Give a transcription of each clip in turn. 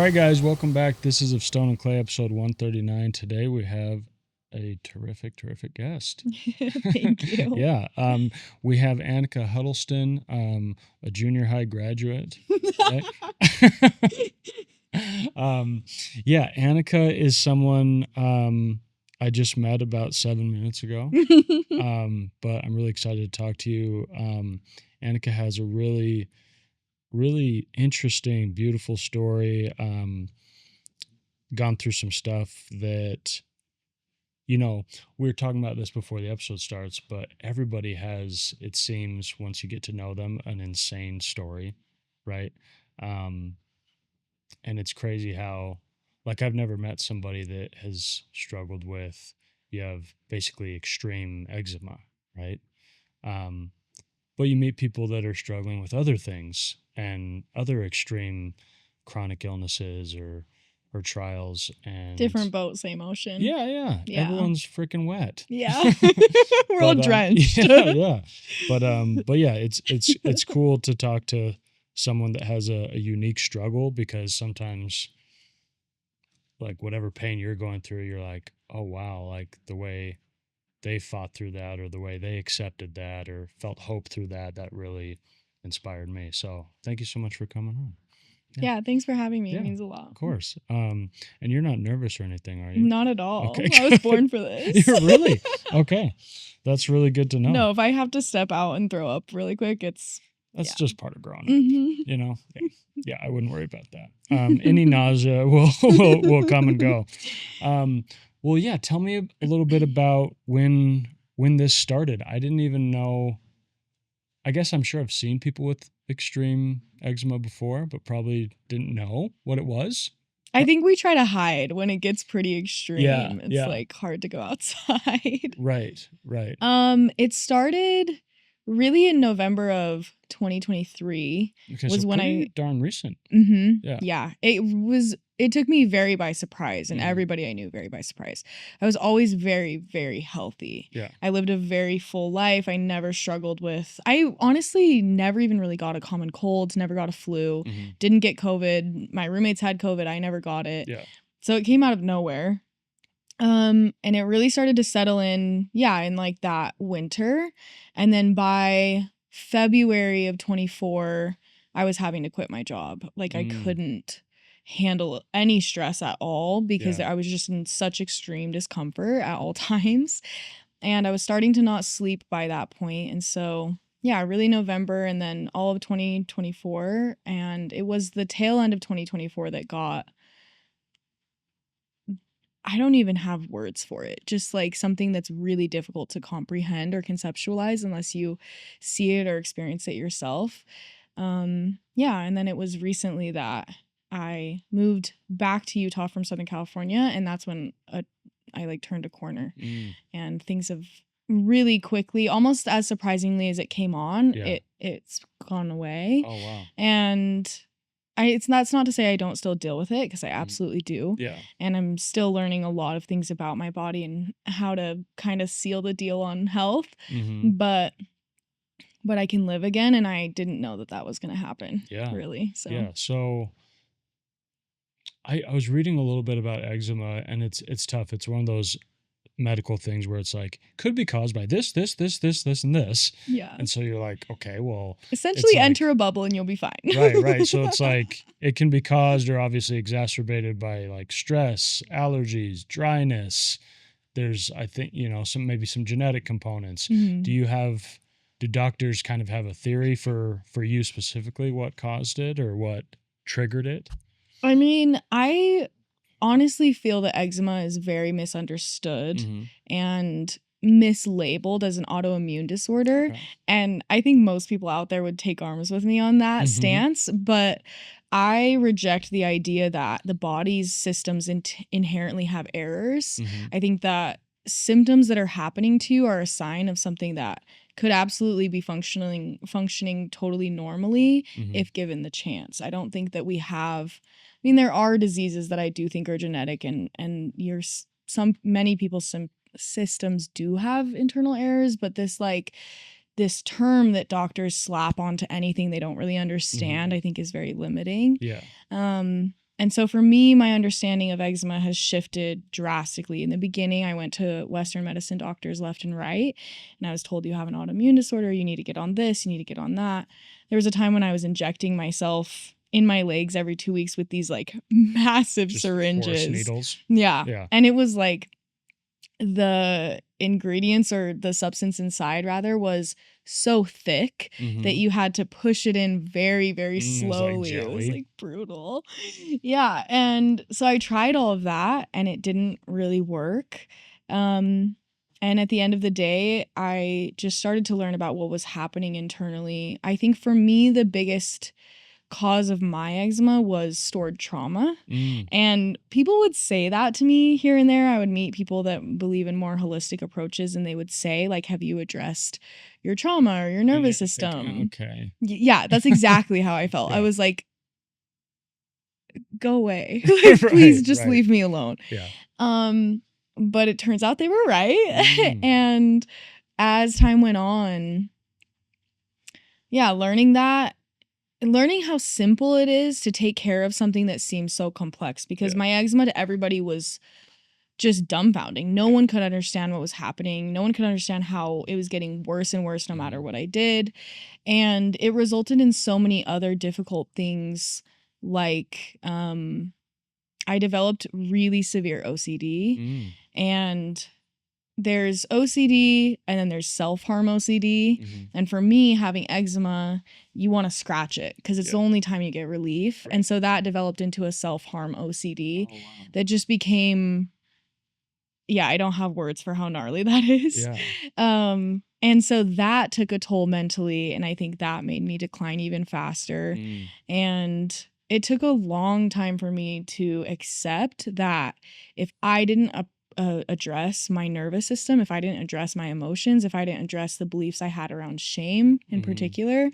right, guys, welcome back. This is Of Stone and Clay, episode 139. Today we have a terrific guest. Thank you. Yeah, we have Anica Huddleston, a junior high graduate. Right? Yeah, Anica is someone I just met about 7 minutes ago, but I'm really excited to talk to you. Anica has a really interesting, beautiful story. Gone through some stuff that, we were talking about this before the episode starts, but everybody has, it seems, once you get to know them, an insane story, right? And it's crazy how, like, I've never met somebody that has struggled with, you have basically extreme eczema, right? But you meet people that are struggling with other things and other extreme chronic illnesses or trials, and Different boat, same ocean. Yeah. Everyone's freaking wet. Yeah. We're all drenched. Yeah. But yeah, it's cool to talk to someone that has a unique struggle, because sometimes, like, whatever pain you're going through, you're like, oh wow, like the way they fought through that, or the way they accepted that, or felt hope through that really inspired me. So thank you so much for coming on. Yeah, thanks for having me. Yeah, it means a lot. Of course. And you're not nervous or anything, are you? Not at all. Okay. I was born for this. You're really? Okay. That's really good to know. No, if I have to step out and throw up really quick, that's just part of growing up. Mm-hmm. Yeah, I wouldn't worry about that. Any nausea will come and go. Well, yeah, tell me a little bit about when this started. I didn't even know. I guess I'm sure I've seen people with extreme eczema before, but probably didn't know what it was. I think we try to hide when it gets pretty extreme. Yeah, it's like hard to go outside. Right. It started really in November of 2023. Okay, was so when pretty darn recent. Mm-hmm. Yeah. It took me very by surprise, and everybody I knew very by surprise. I was always very, very healthy. Yeah. I lived a very full life. I never struggled with, I honestly never even really got a common cold, never got a flu, didn't get COVID. My roommates had COVID. I never got it. Yeah. So it came out of nowhere. And it really started to settle in, in like that winter. And then by February of 24, I was having to quit my job. Like I couldn't handle any stress at all, because I was just in such extreme discomfort at all times. And I was starting to not sleep by that point. And so, really November, and then all of 2024. And it was the tail end of 2024 that got, I don't even have words for it. Just like something that's really difficult to comprehend or conceptualize unless you see it or experience it yourself. And then it was recently that I moved back to Utah from Southern California, and that's when I like turned a corner, and things have really quickly, almost as surprisingly as it came on, it's gone away. Oh wow. And that's not to say I don't still deal with it, because I absolutely do. Yeah. And I'm still learning a lot of things about my body and how to kind of seal the deal on health. But I can live again, and I didn't know that was going to happen. Yeah. Really. So. Yeah. So I was reading a little bit about eczema, and it's tough. It's one of those medical things where it's like, could be caused by this, and this. Yeah. And so you're like, okay, well, essentially enter a bubble and you'll be fine. Right. So it's like, it can be caused or obviously exacerbated by like stress, allergies, dryness. There's, I think, maybe some genetic components. Do doctors kind of have a theory for you specifically what caused it or what triggered it? I mean, I honestly feel that eczema is very misunderstood and mislabeled as an autoimmune disorder. Okay. And I think most people out there would take arms with me on that stance. But I reject the idea that the body's systems inherently have errors. I think that symptoms that are happening to you are a sign of something that could absolutely be functioning totally normally if given the chance. I don't think that we have, there are diseases that I do think are genetic, and many people's systems do have internal errors, but this term that doctors slap onto anything they don't really understand, I think is very limiting. Yeah. And so for me, my understanding of eczema has shifted drastically. In the beginning, I went to Western medicine doctors left and right, and I was told, you have an autoimmune disorder, you need to get on this, you need to get on that. There was a time when I was injecting myself in my legs every 2 weeks with these like massive Just syringes. force needles. Yeah. And it was like the ingredients, or the substance inside rather, was so thick that you had to push it in very, very slowly. It was like brutal. Yeah. And so I tried all of that and it didn't really work. And at the end of the day, I just started to learn about what was happening internally. I think for me, the biggest cause of my eczema was stored trauma. And people would say that to me here and there. I would meet people that believe in more holistic approaches, and they would say, like, have you addressed your trauma or your nervous system? Okay. Yeah, that's exactly how I felt. Yeah. I was like, go away. Like, please just leave me alone. Yeah. But it turns out they were right. And as time went on, yeah, learning how simple it is to take care of something that seems so complex, because my eczema to everybody was just dumbfounding. No one could understand what was happening. No one could understand how it was getting worse and worse no matter what I did. And it resulted in so many other difficult things, like I developed really severe OCD. And there's OCD and then there's self-harm OCD. And for me, having eczema, you want to scratch it because it's the only time you get relief. And so that developed into a self-harm OCD that just became, I don't have words for how gnarly that is. And so that took a toll mentally, and I think that made me decline even faster. And it took a long time for me to accept that if I didn't address my nervous system, if I didn't address my emotions, if I didn't address the beliefs I had around shame in particular,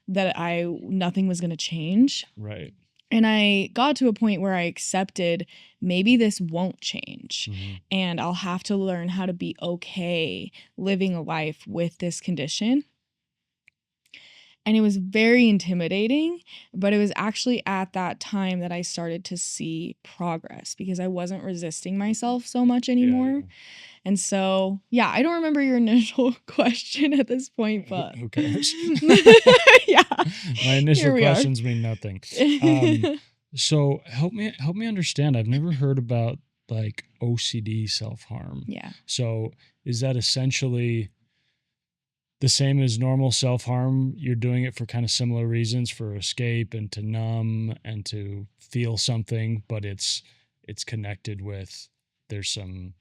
that nothing was going to change. Right. And I got to a point where I accepted maybe this won't change, and I'll have to learn how to be okay living a life with this condition. And it was very intimidating, but it was actually at that time that I started to see progress because I wasn't resisting myself so much anymore. And so, I don't remember your initial question at this point, but who cares? Yeah. My initial questions mean nothing. So help me understand. I've never heard about like OCD self-harm. Yeah. So is that essentially the same as normal self-harm? You're doing it for kind of similar reasons, for escape and to numb and to feel something, but it's connected with there's some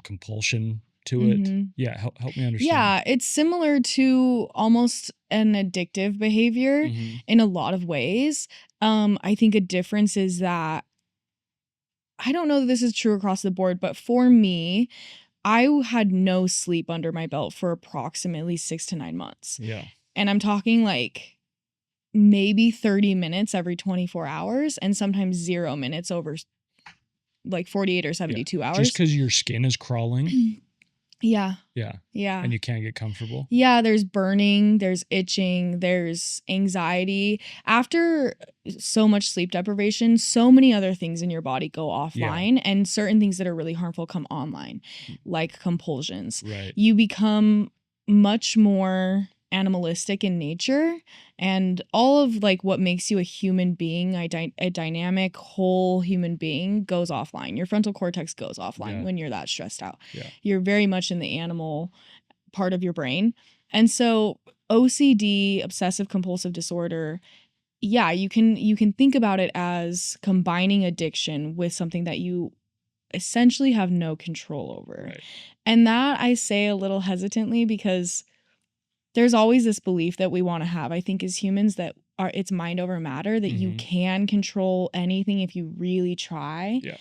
compulsion to it. Yeah, help me understand. Yeah, it's similar to almost an addictive behavior in a lot of ways. I think a difference is that I don't know that this is true across the board, but for me, I had no sleep under my belt for approximately 6 to 9 months. Yeah. And I'm talking like maybe 30 minutes every 24 hours and sometimes 0 minutes over like 48 or 72 hours. Just because your skin is crawling? Yeah. Yeah. And you can't get comfortable? Yeah, there's burning, there's itching, there's anxiety. After so much sleep deprivation, so many other things in your body go offline, and certain things that are really harmful come online, like compulsions. Right. You become much more animalistic in nature, and all of like what makes you a human being, a dynamic whole human being, goes offline. Your frontal cortex goes offline when you're that stressed out. You're very much in the animal part of your brain. And so OCD, obsessive compulsive disorder, you can think about it as combining addiction with something that you essentially have no control over. Right. And that I say a little hesitantly because there's always this belief that we want to have, I think, as humans, that it's mind over matter, that you can control anything if you really try. Yeah.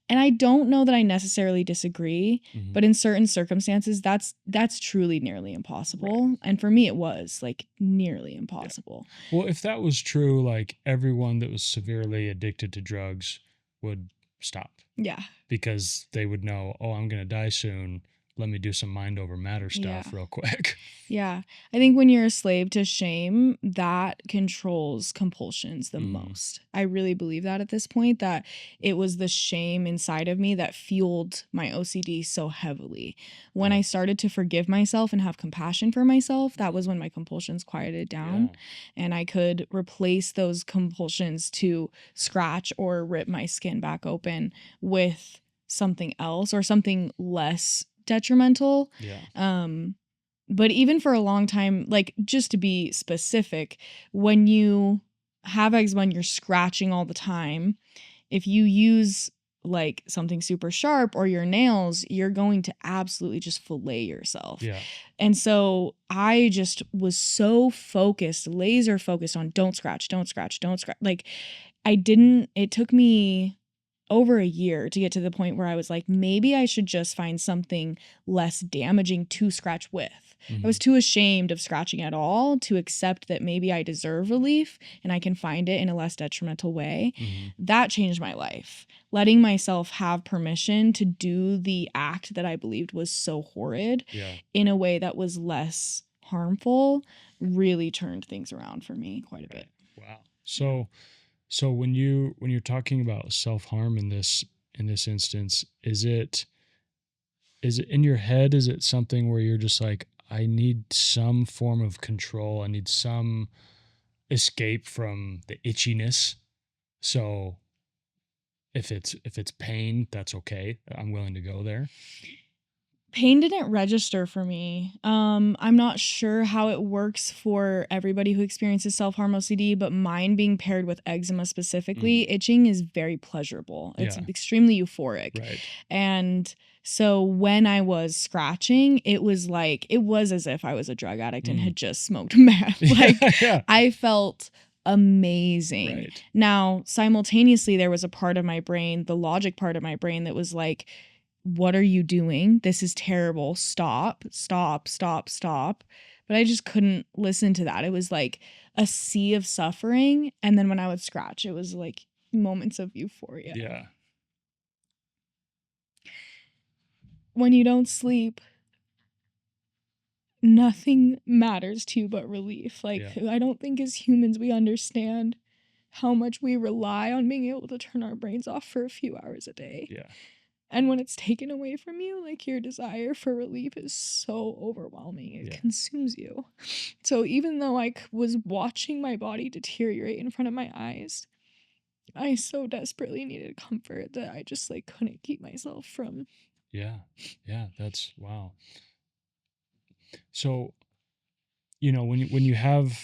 And I don't know that I necessarily disagree, but in certain circumstances, that's truly nearly impossible. Right. And for me, it was like nearly impossible. Yeah. Well, if that was true, like everyone that was severely addicted to drugs would stop. Yeah. Because they would know, oh, I'm going to die soon. let me do some mind over matter stuff real quick. Yeah. I think when you're a slave to shame, that controls compulsions the most. I really believe that at this point, that it was the shame inside of me that fueled my OCD so heavily. When I started to forgive myself and have compassion for myself, that was when my compulsions quieted down, and I could replace those compulsions to scratch or rip my skin back open with something else or something less detrimental. But even for a long time, like, just to be specific, when you have eczema and you're scratching all the time, if you use like something super sharp or your nails, you're going to absolutely just fillet yourself. And so I just was so focused, laser focused on don't scratch, don't scratch, don't scratch. Like, it took me over a year to get to the point where I was like, maybe I should just find something less damaging to scratch with. I was too ashamed of scratching at all to accept that maybe I deserve relief and I can find it in a less detrimental way. That changed my life. Letting myself have permission to do the act that I believed was so horrid in a way that was less harmful really turned things around for me quite a bit. Wow. So when you're talking about self-harm in this instance, is it in your head, is it something where you're just like, I need some form of control, I need some escape from the itchiness, so if it's pain, that's okay, I'm willing to go there? Pain didn't register for me. I'm not sure how it works for everybody who experiences self-harm OCD, but mine being paired with eczema specifically, itching is very pleasurable. It's extremely euphoric. And so when I was scratching, it was as if I was a drug addict and had just smoked meth. I felt amazing. Now, simultaneously, there was a part of my brain, the logic part of my brain, that was like, what are you doing? This is terrible. Stop, stop, stop, stop. But I just couldn't listen to that. It was like a sea of suffering. And then when I would scratch, it was like moments of euphoria. When you don't sleep, nothing matters to you but relief. I don't think as humans we understand how much we rely on being able to turn our brains off for a few hours a day. And when it's taken away from you, like, your desire for relief is so overwhelming. It consumes you. So even though I was watching my body deteriorate in front of my eyes, I so desperately needed comfort that I just couldn't keep myself from. Yeah, that's wow. So, when you have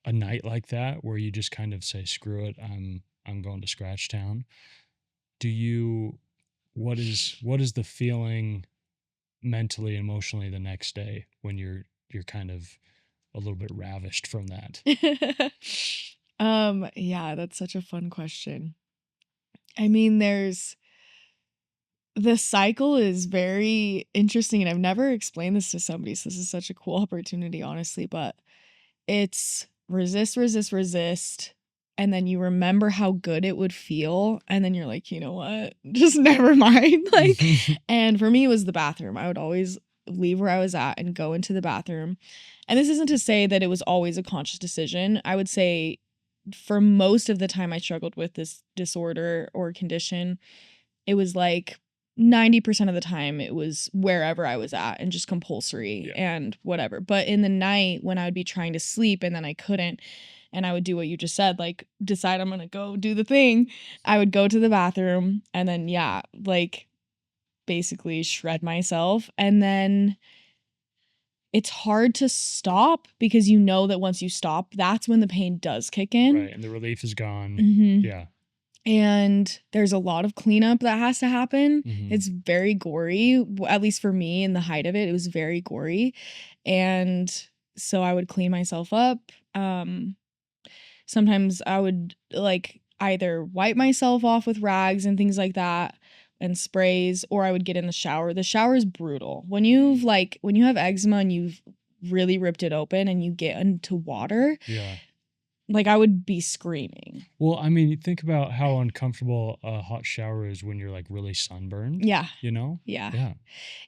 a night like that where you just kind of say, screw it, I'm going to Scratch Town. What is the feeling mentally, emotionally the next day when you're kind of a little bit ravished from that? Yeah, that's such a fun question. I mean, the cycle is very interesting, and I've never explained this to somebody, so this is such a cool opportunity, honestly, but it's resist, resist, resist, and then you remember how good it would feel, and then you're like, you know what? Just never mind. And for me, it was the bathroom. I would always leave where I was at and go into the bathroom. And this isn't to say that it was always a conscious decision. I would say for most of the time I struggled with this disorder or condition, it was 90% of the time it was wherever I was at and just compulsory and whatever. But in the night when I would be trying to sleep and then I couldn't, and I would do what you just said, decide I'm going to go do the thing, I would go to the bathroom and then, basically shred myself. And then it's hard to stop because you know that once you stop, that's when the pain does kick in. Right, and the relief is gone. Yeah. And there's a lot of cleanup that has to happen. It's very gory, at least for me in the height of it. It was very gory. And so I would clean myself up. Sometimes I would either wipe myself off with rags and things like that and sprays, or I would get in the shower. The shower is brutal. When you have eczema and you've really ripped it open and you get into water, like I would be screaming. Well, I mean, think about how uncomfortable a hot shower is when you're like really sunburned. Yeah. You know? Yeah.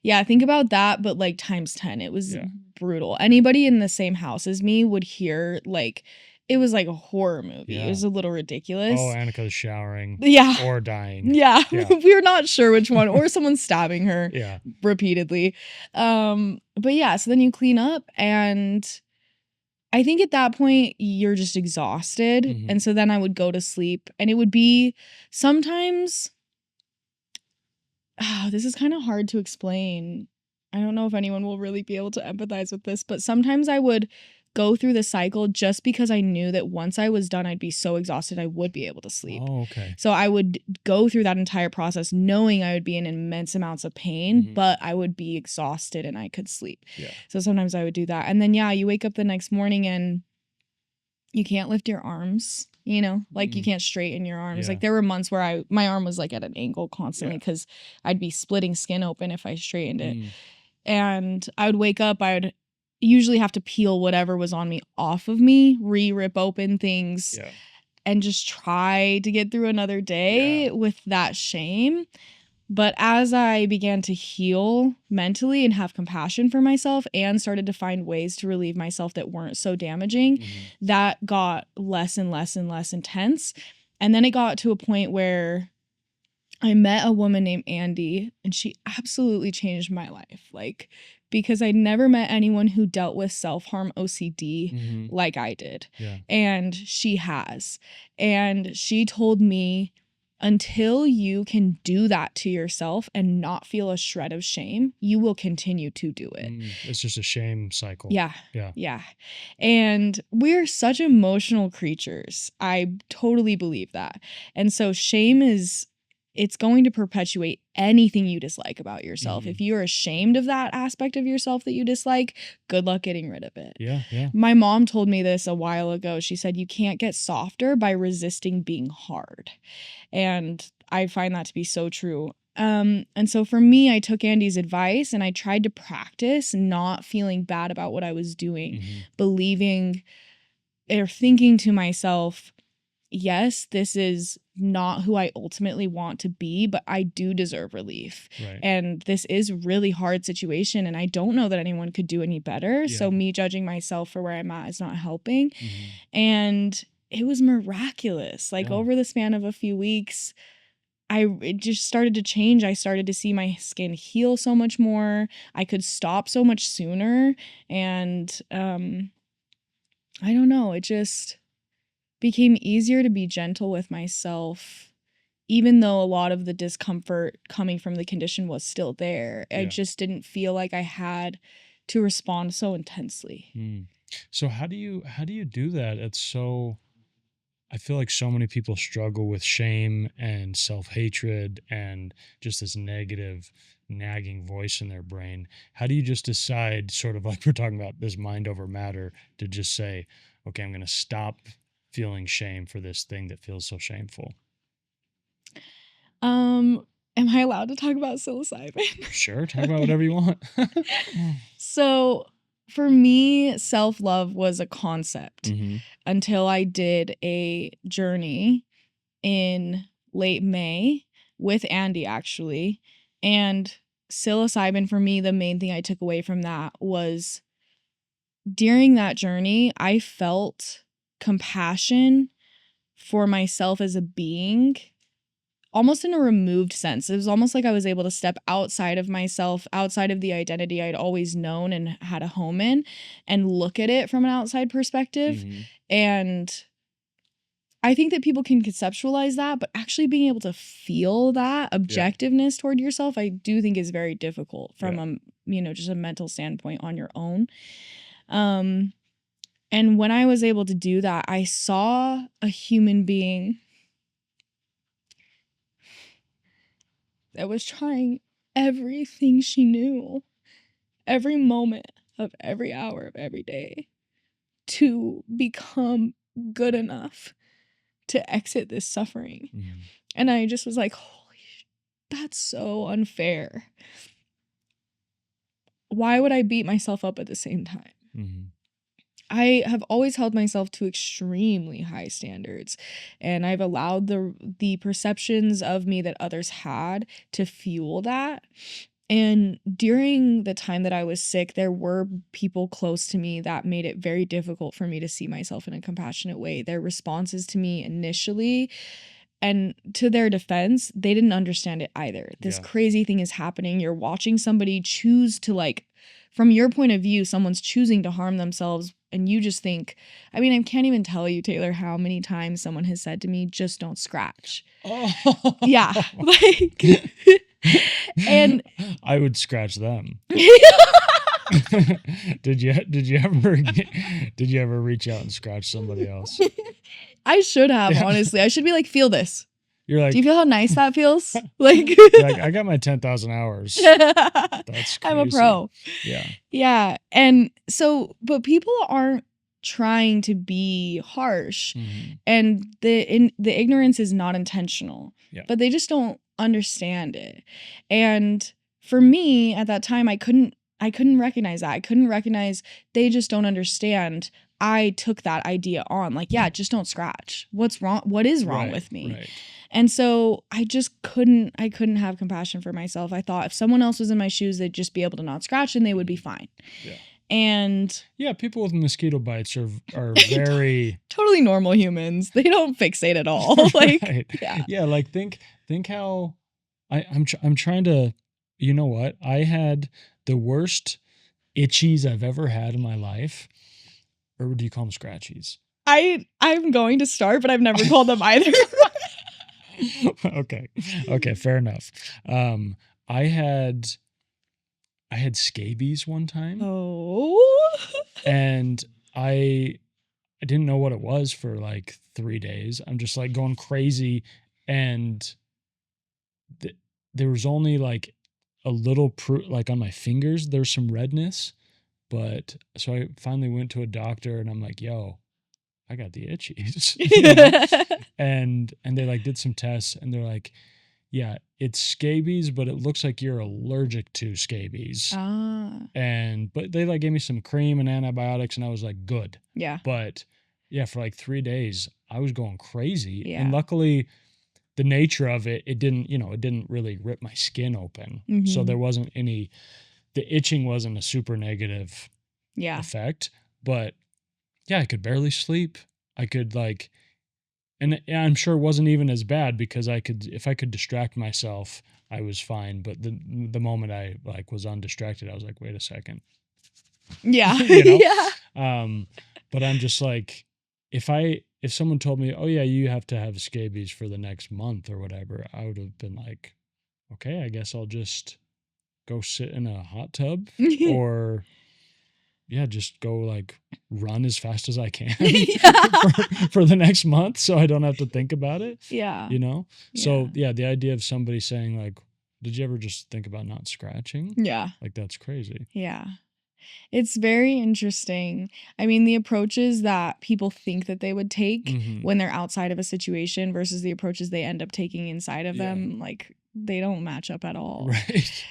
Yeah, think about that, but like times 10. It was brutal. Anybody in the same house as me would hear like it was like a horror movie. It was a little ridiculous. Oh, Anica's showering. Yeah. Or dying. Yeah. We were not sure which one. Or someone stabbing her repeatedly. But yeah, so then you clean up, and I think at that point you're just exhausted. And so then I would go to sleep, and it would be sometimes this is kind of hard to explain. I don't know if anyone will really be able to empathize with this, but sometimes I would go through the cycle just because I knew that once I was done, I'd be so exhausted I would be able to sleep. Oh, okay. So I would go through that entire process knowing I would be in immense amounts of pain, but I would be exhausted and I could sleep. Yeah. So sometimes I would do that. And then, you wake up the next morning and you can't lift your arms, you know, like you can't straighten your arms. Like there were months where my arm was like at an angle constantly because I'd be splitting skin open if I straightened it. And I would wake up, I would usually have to peel whatever was on me off of me, rip open things, and just try to get through another day with that shame. But as I began to heal mentally and have compassion for myself and started to find ways to relieve myself that weren't so damaging, that got less and less and less intense. And then it got to a point where I met a woman named Andy, and she absolutely changed my life. Like, because I'd never met anyone who dealt with self-harm OCD like I did. Yeah. And she has. And she told me, until you can do that to yourself and not feel a shred of shame, you will continue to do it. It's just a shame cycle. Yeah. And we're such emotional creatures. I totally believe that. And so shame it's going to perpetuate anything you dislike about yourself. If you're ashamed of that aspect of yourself that you dislike, good luck getting rid of it. Yeah. My mom told me this a while ago. She said, you can't get softer by resisting being hard. And I find that to be so true. And so for me, I took Andy's advice and I tried to practice not feeling bad about what I was doing, believing or thinking to myself, yes, this is not who I ultimately want to be, but I do deserve relief. Right. And this is a really hard situation, and I don't know that anyone could do any better. Yeah. So me judging myself for where I'm at is not helping. And it was miraculous. Like over the span of a few weeks, it just started to change. I started to see my skin heal so much more. I could stop so much sooner. And I don't know, it just became easier to be gentle with myself, even though a lot of the discomfort coming from the condition was still there. I just didn't feel like I had to respond so intensely. So how do you do that? I feel like so many people struggle with shame and self-hatred and just this negative nagging voice in their brain. How do you just decide, sort of like we're talking about this mind over matter, to just say, okay, I'm going to stop feeling shame for this thing that feels so shameful? Am I allowed to talk about psilocybin? Sure, talk about whatever you want. So for me, Selflove was a concept until I did a journey in late May with Andy, actually. And psilocybin, for me, the main thing I took away from that was during that journey, I felt compassion for myself as a being, almost in a removed sense. It was almost like I was able to step outside of myself, outside of the identity I'd always known and had a home in, and look at it from an outside perspective. And I think that people can conceptualize that, but actually being able to feel that objectiveness toward yourself, I do think is very difficult from just a mental standpoint on your own. And when I was able to do that, I saw a human being that was trying everything she knew, every moment of every hour of every day, to become good enough to exit this suffering. And I just was like, holy, that's so unfair. Why would I beat myself up at the same time? I have always held myself to extremely high standards, and I've allowed the perceptions of me that others had to fuel that. And during the time that I was sick, there were people close to me that made it very difficult for me to see myself in a compassionate way. Their responses to me initially, and to their defense, they didn't understand it either. This crazy thing is happening. You're watching somebody choose to, like, from your point of view, someone's choosing to harm themselves, and you just think, I mean, I can't even tell you, Taylor, how many times someone has said to me, just don't scratch. Oh. Yeah. Like, and I would scratch them. Did you ever reach out and scratch somebody else? I should have, honestly. I should be like, feel this. You're like, do you feel how nice that feels? Like, I got my 10,000 hours. That's crazy. I'm a pro. Yeah. Yeah. And so, but people aren't trying to be harsh, and the ignorance is not intentional, but they just don't understand it. And for me at that time, I couldn't recognize that. I couldn't recognize they just don't understand. I took that idea on, like, yeah, just don't scratch. What's wrong? What is wrong with me? Right. And so I just couldn't have compassion for myself. I thought if someone else was in my shoes, they'd just be able to not scratch and they would be fine. Yeah. And yeah, people with mosquito bites are very totally normal humans. They don't fixate at all. Like, right. Yeah, like think how I'm trying to, you know what? I had the worst itchies I've ever had in my life. Or do you call them scratchies? I'm going to start, but I've never called them either. Okay, fair enough. I had scabies one time. Oh. And I didn't know what it was for like 3 days. I'm just like going crazy, and there was only like a little like on my fingers there's some redness, but so I finally went to a doctor and I'm like, yo, I got the itchies. And they like did some tests and they're like, yeah, it's scabies, but it looks like you're allergic to scabies. But they like gave me some cream and antibiotics and I was like, good. Yeah. But yeah, for like 3 days I was going crazy. Yeah. And luckily the nature of it didn't really rip my skin open. So there wasn't the itching wasn't a super negative effect, but yeah, I could barely sleep. I could like, and I'm sure it wasn't even as bad because if I could distract myself, I was fine. But the moment I like was undistracted, I was like, wait a second. Yeah. Yeah. But I'm just like, if someone told me, oh yeah, you have to have scabies for the next month or whatever, I would have been like, okay, I guess I'll just go sit in a hot tub or just go like run as fast as I can for the next month so I don't have to think about it. Yeah. So yeah, the idea of somebody saying like, did you ever just think about not scratching? Yeah. Like that's crazy. Yeah. It's very interesting. I mean, the approaches that people think that they would take when they're outside of a situation versus the approaches they end up taking inside of them, like they don't match up at all. Right.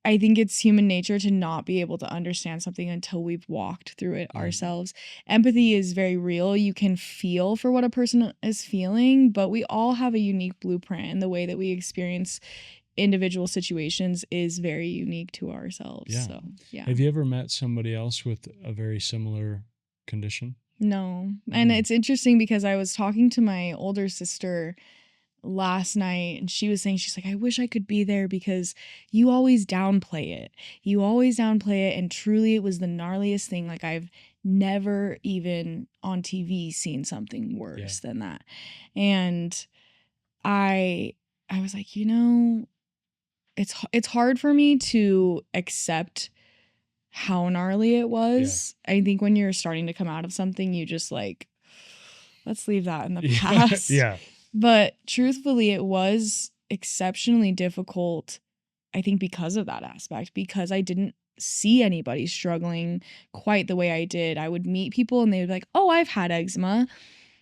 I think it's human nature to not be able to understand something until we've walked through it ourselves. Empathy is very real. You can feel for what a person is feeling, but we all have a unique blueprint, and the way that we experience individual situations is very unique to ourselves. Yeah. So, yeah. Have you ever met somebody else with a very similar condition? No. And it's interesting because I was talking to my older sister last night and she's like, I wish I could be there because you always downplay it. And truly it was the gnarliest thing. Like I've never even on TV seen something worse than that. And I was like, it's hard for me to accept how gnarly it was. I think when you're starting to come out of something, you just like, let's leave that in the past. Yeah. But truthfully, it was exceptionally difficult, I think, because of that aspect, because I didn't see anybody struggling quite the way I did. I would meet people and they would be like, oh, I've had eczema.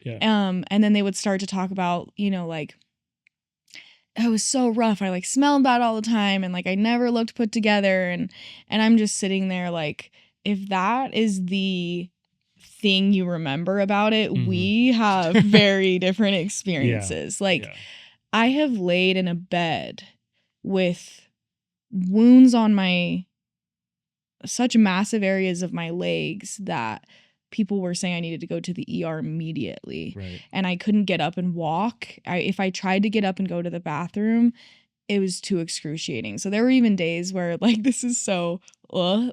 Yeah. And then they would start to talk about, like, it was so rough. I like smelled bad all the time and like I never looked put together. And I'm just sitting there like, if that is the thing you remember about it, Mhm. we have very different Yeah. experiences. Like, Yeah. I have laid in a bed with wounds on such massive areas of my legs that people were saying I needed to go to the ER immediately. Right. And I couldn't get up and walk. If I tried to get up and go to the bathroom, it was too excruciating. So there were even days where, like, this is so,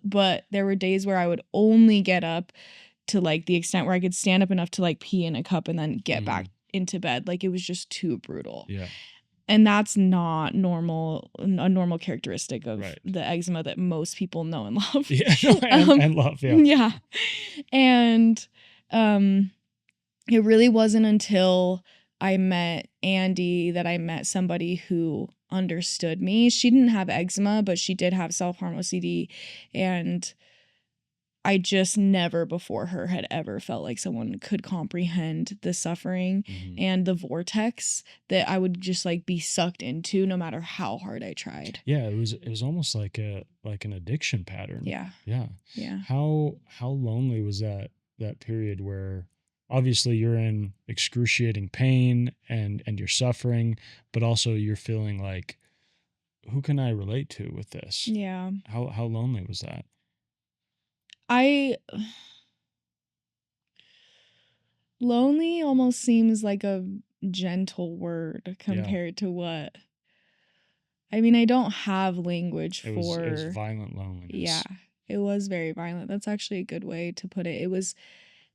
but there were days where I would only get up to, like, the extent where I could stand up enough to, like, pee in a cup and then get back into bed. Like, it was just too brutal. Yeah. And that's not a normal characteristic of Right. the eczema that most people know and love. Yeah. And love. Yeah. Yeah. And it really wasn't until I met Andy that I met somebody who understood me. She didn't have eczema, but she did have self-harm OCD. And I just never before her had ever felt like someone could comprehend the suffering and the vortex that I would just like be sucked into no matter how hard I tried. Yeah, it was almost like an addiction pattern. Yeah. Yeah. Yeah. How lonely was that period where obviously you're in excruciating pain and you're suffering, but also you're feeling like, who can I relate to with this? Yeah. How lonely was that? Lonely almost seems like a gentle word compared to what. I mean, I don't have language It for. was violent loneliness. Yeah, it was very violent. That's actually a good way to put it. It was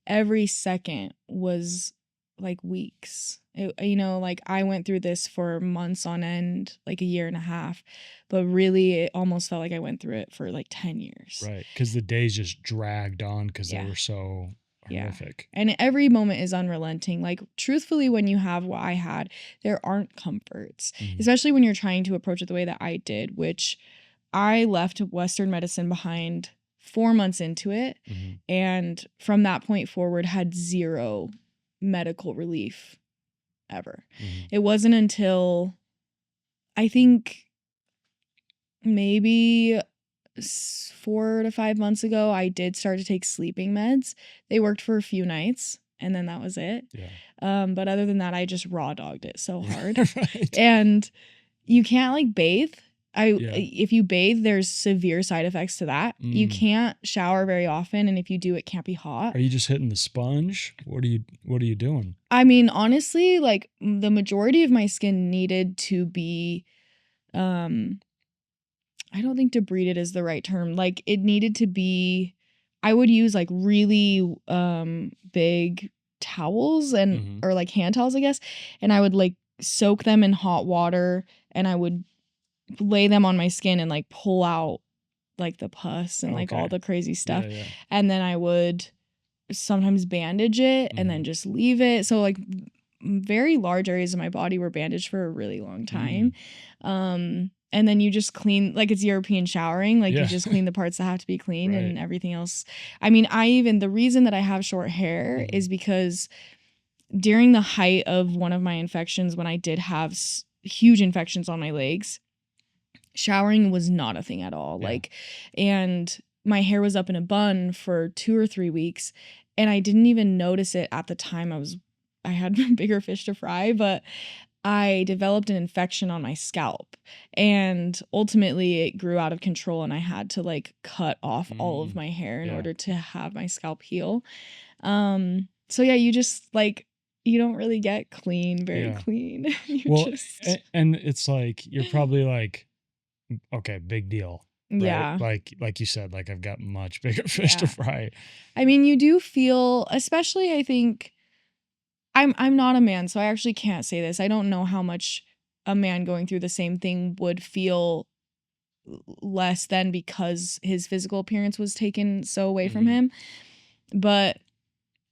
every second was like weeks. Like I went through this for months on end, like a year and a half, but really it almost felt like I went through it for like 10 years. Right, because the days just dragged on because they were so horrific. And every moment is unrelenting. Like, truthfully, when you have what I had, there aren't comforts, especially when you're trying to approach it the way that I did, which I left Western medicine behind 4 months into it. And from that point forward had zero medical relief ever. It wasn't until I think maybe 4 to 5 months ago, I did start to take sleeping meds. They worked for a few nights and then that was it. Yeah. But other than that, I just raw dogged it so hard. Right. And you can't like bathe. If you bathe, there's severe side effects to that. You can't shower very often, and if you do, it can't be hot. Are you just hitting the sponge? What are you doing? I mean, honestly, like the majority of my skin needed to be I don't think debrided is the right term. Like it needed to be, I would use like really big towels and or like hand towels, I guess. And I would like soak them in hot water and I would lay them on my skin and like pull out like the pus and like all the crazy stuff. Yeah. And then I would sometimes bandage it and then just leave it. So like very large areas of my body were bandaged for a really long time. And then you just clean, like it's European showering. Like you just clean the parts that have to be cleaned and everything else. I mean, the reason that I have short hair is because during the height of one of my infections, when I did have huge infections on my legs, showering was not a thing at all. Yeah. And my hair was up in a bun for 2 or 3 weeks and I didn't even notice it at the time. I had bigger fish to fry, but I developed an infection on my scalp and ultimately it grew out of control and I had to like cut off all of my hair in order to have my scalp heal. So yeah, you just like, you don't really get clean, very clean. And it's like, you're probably like, okay, big deal. Right? Yeah. Like you said, like I've got much bigger fish to fry. I mean, you do feel, especially I think, I'm not a man, so I actually can't say this. I don't know how much a man going through the same thing would feel less than because his physical appearance was taken so away from him. But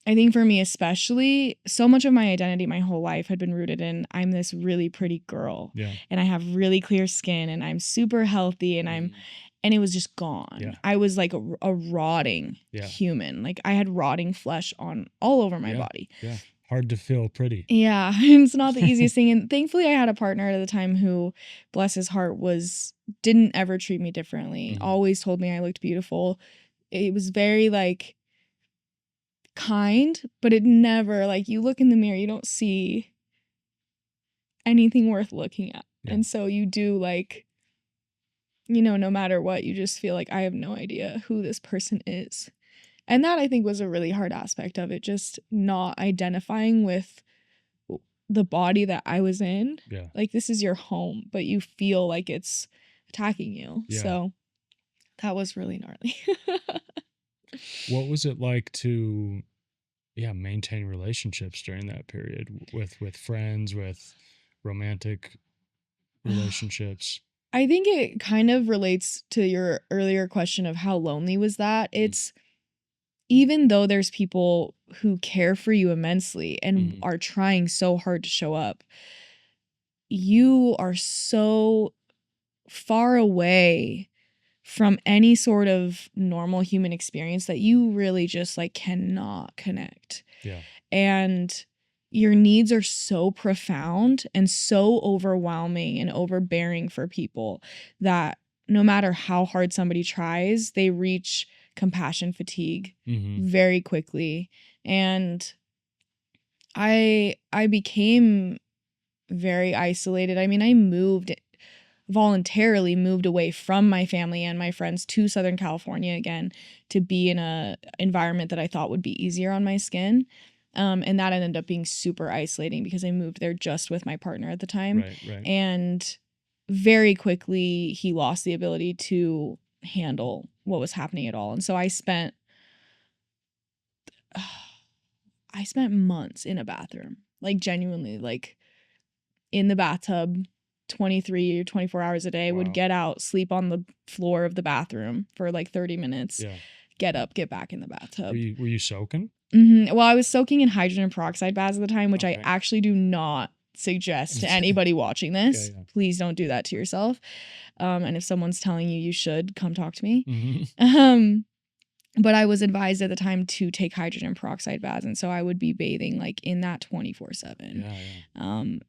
I think for me especially, so much of my identity my whole life had been rooted in I'm this really pretty girl. Yeah. And I have really clear skin and I'm super healthy and and it was just gone. Yeah. I was like a rotting human. Like I had rotting flesh on all over my body. Yeah. Hard to feel pretty. Yeah, it's not the easiest thing. And thankfully I had a partner at the time who, bless his heart, didn't ever treat me differently. Always told me I looked beautiful. it was very like kind, but it never, like, you look in the mirror, you don't see anything worth looking at. Yeah. And so you do, like, you know, no matter what, you just feel like I have no idea who this person is. And that I think was a really hard aspect of it, just not identifying with the body that I was in. Yeah. Like, this is your home, but you feel like it's attacking you. Yeah. So that was really gnarly. What was it like to maintain relationships during that period with friends, with romantic relationships? I think it kind of relates to your earlier question of how lonely was that. It's even though there's people who care for you immensely and are trying so hard to show up, you are so far away from any sort of normal human experience that you really just like cannot connect. Yeah. And your needs are so profound and so overwhelming and overbearing for people that no matter how hard somebody tries, they reach compassion fatigue very quickly. And I became very isolated. I mean, I voluntarily moved away from my family and my friends to Southern California again to be in a environment that I thought would be easier on my skin. And that ended up being super isolating because I moved there just with my partner at the time. Right. And very quickly he lost the ability to handle what was happening at all. And so I spent months in a bathroom, like genuinely, like in the bathtub 23 or 24 hours a day. Wow. Would get out, sleep on the floor of the bathroom for like 30 minutes, get up, get back in the bathtub. Were you soaking? Well, I was soaking in hydrogen peroxide baths at the time, which I actually do not suggest to anybody watching this. Please don't do that to yourself. And if someone's telling you you should, come talk to me. But I was advised at the time to take hydrogen peroxide baths. And so I would be bathing like in that 24/7.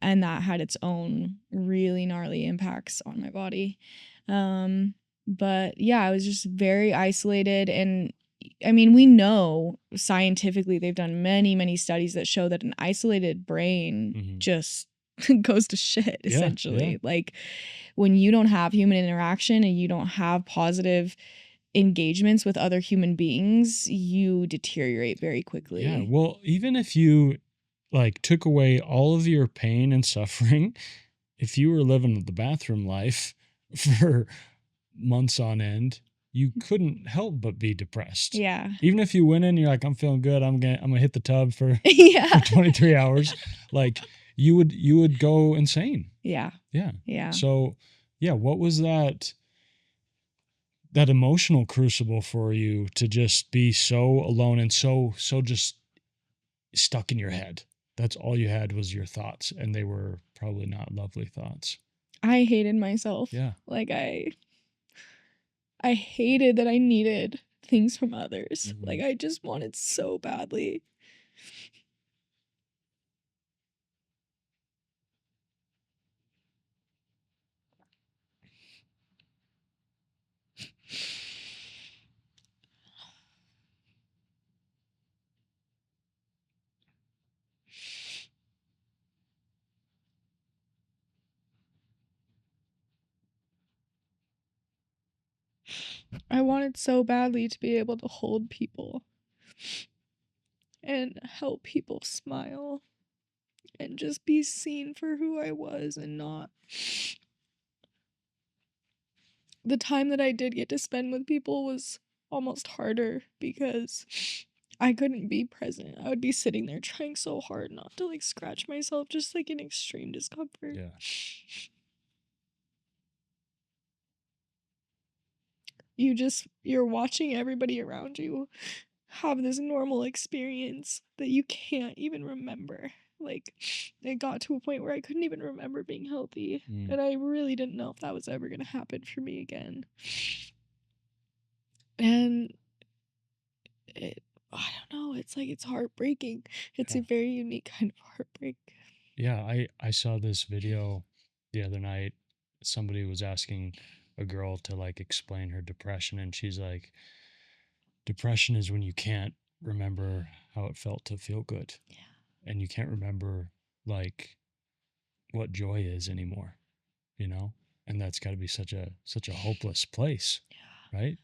And that had its own really gnarly impacts on my body. But yeah, I was just very isolated. And I mean, we know scientifically they've done many, many studies that show that an isolated brain just goes to shit, essentially. Like when you don't have human interaction and you don't have positive engagements with other human beings, you deteriorate very quickly. Yeah. Well, even if you like took away all of your pain and suffering, if you were living the bathroom life for months on end, you couldn't help but be depressed. Yeah. Even if you went in, you're like, I'm feeling good. I'm gonna hit the tub for, for 23 hours. Like you would go insane. Yeah. So yeah, what was that emotional crucible for you to just be so alone and so just stuck in your head? That's all you had was your thoughts, and they were probably not lovely thoughts. I hated myself. Yeah. Like I hated that I needed things from others. Like I just wanted so badly. I wanted so badly to be able to hold people and help people smile and just be seen for who I was and not. The time that I did get to spend with people was almost harder because I couldn't be present. I would be sitting there trying so hard not to like scratch myself, just like in extreme discomfort. Yeah. You're watching everybody around you have this normal experience that you can't even remember. Like, it got to a point where I couldn't even remember being healthy. And I really didn't know if that was ever going to happen for me again. And I don't know, it's like, it's heartbreaking. It's a very unique kind of heartbreak. Yeah, I saw this video the other night. Somebody was asking a girl to like explain her depression, and she's like, depression is when you can't remember how it felt to feel good. Yeah. And you can't remember like what joy is anymore, you know? And that's got to be such a hopeless place, Yeah. right?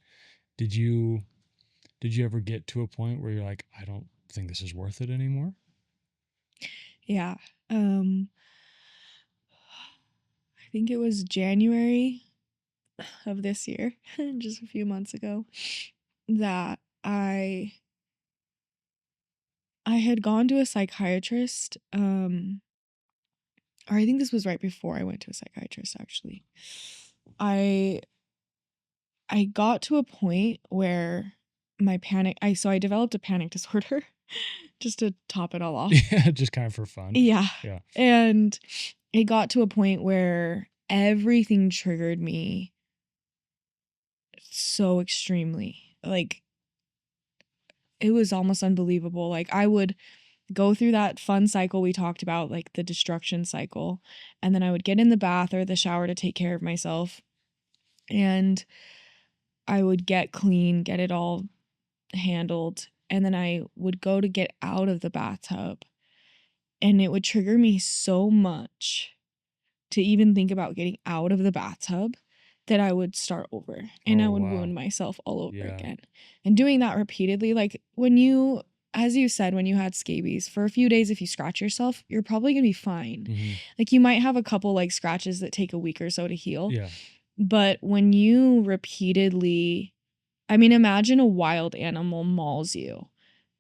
Did you ever get to a point where you're like, I don't think this is worth it anymore? Yeah. I think it was January of this year, just a few months ago, that I had gone to a psychiatrist, or I think this was right before I went to a psychiatrist actually. I got to a point where I developed a panic disorder just to top it all off. Yeah, just kind of for fun. Yeah. Yeah. And it got to a point where everything triggered me so extremely. Like, it was almost unbelievable. Like, I would go through that fun cycle we talked about, like the destruction cycle, and then I would get in the bath or the shower to take care of myself, and I would get clean, get it all handled, and then I would go to get out of the bathtub, and it would trigger me so much to even think about getting out of the bathtub that I would start over and I would wound myself all over again. And doing that repeatedly, like as you said, when you had scabies, for a few days, if you scratch yourself, you're probably gonna be fine. Mm-hmm. Like, you might have a couple like scratches that take a week or so to heal. Yeah. But when you repeatedly, I mean, imagine a wild animal mauls you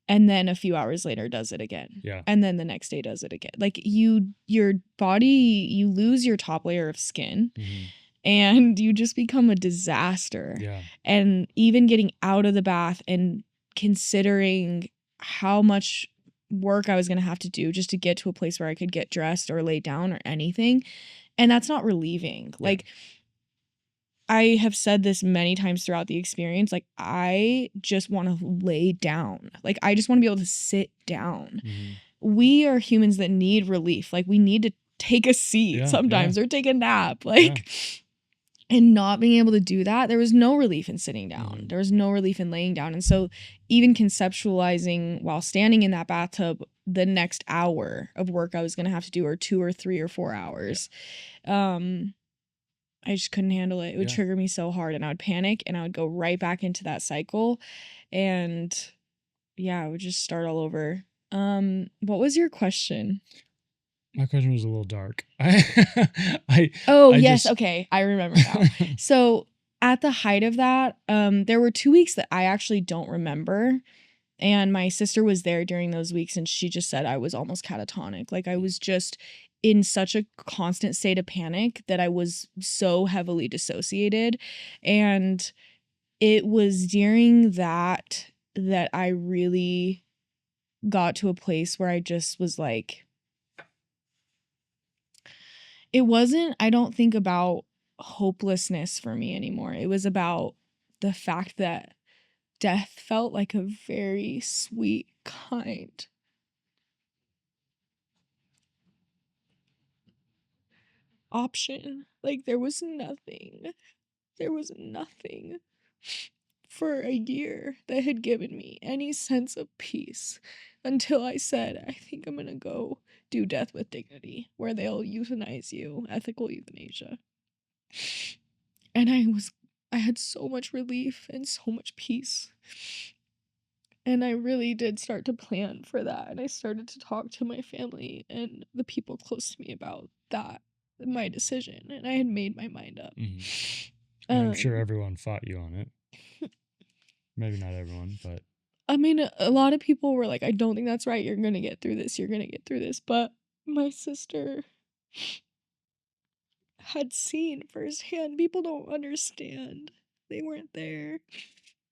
and then a few hours later does it again. Yeah. And then the next day does it again. Like, your body, you lose your top layer of skin. Mm-hmm. And you just become a disaster. Yeah. And even getting out of the bath and considering how much work I was going to have to do just to get to a place where I could get dressed or lay down or anything. And that's not relieving. Yeah. Like, I have said this many times throughout the experience. Like, I just want to lay down. Like, I just want to be able to sit down. Mm-hmm. We are humans that need relief. Like, we need to take a seat sometimes or take a nap. Like, and not being able to do that, there was no relief in sitting down. Mm-hmm. There was no relief in laying down. And so even conceptualizing while standing in that bathtub the next hour of work I was going to have to do, or 2 or 3 or 4 hours, I just couldn't handle it. It would trigger me so hard, and I would panic and I would go right back into that cycle. And yeah, I would just start all over. What was your question? My question was a little dark. Yes. Okay. I remember now. So at the height of that, there were 2 weeks that I actually don't remember. And my sister was there during those weeks, and she just said I was almost catatonic. Like, I was just in such a constant state of panic that I was so heavily dissociated. And it was during that I really got to a place where I just was like, it wasn't, I don't think, about hopelessness for me anymore. It was about the fact that death felt like a very sweet, kind option. Like, there was nothing for a year that had given me any sense of peace until I said, I think I'm gonna go do death with dignity, where they'll euthanize you, ethical euthanasia. And I had so much relief and so much peace. And I really did start to plan for that. And I started to talk to my family and the people close to me about that, my decision. And I had made my mind up. Mm-hmm. And I'm sure everyone fought you on it. Maybe not everyone, but I mean, a lot of people were like, I don't think that's right. You're going to get through this. You're going to get through this. But my sister had seen firsthand. People don't understand. They weren't there.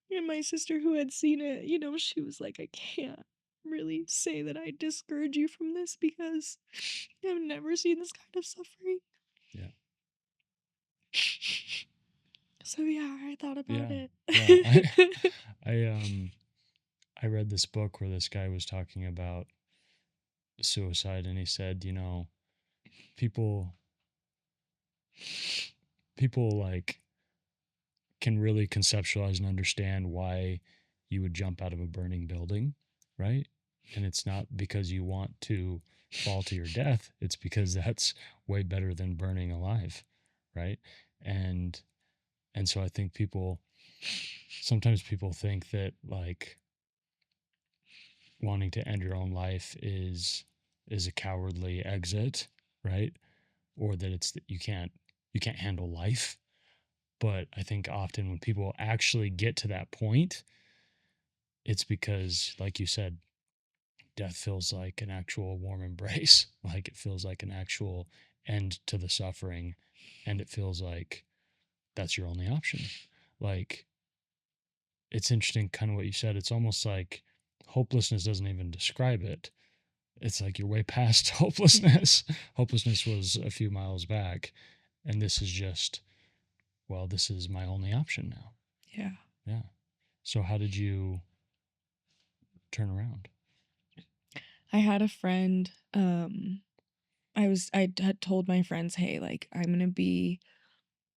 And my sister, who had seen it, she was like, I can't really say that I discourage you from this because I've never seen this kind of suffering. Yeah. So yeah, I thought about it. Yeah. I read this book where this guy was talking about suicide, and he said, people like can really conceptualize and understand why you would jump out of a burning building, right? And it's not because you want to fall to your death, it's because that's way better than burning alive, right? And so I think sometimes people think that like wanting to end your own life is a cowardly exit, right? Or that it's that you can't handle life. But I think often when people actually get to that point, it's because, like you said, death feels like an actual warm embrace. Like it feels like an actual end to the suffering. And it feels like that's your only option. Like it's interesting, kind of what you said. It's almost like hopelessness doesn't even describe it. It's like you're way past hopelessness. Hopelessness was a few miles back. And this is just, well, this is my only option now. Yeah. Yeah. So how did you turn around? I had a friend, I had told my friends, hey, like I'm gonna be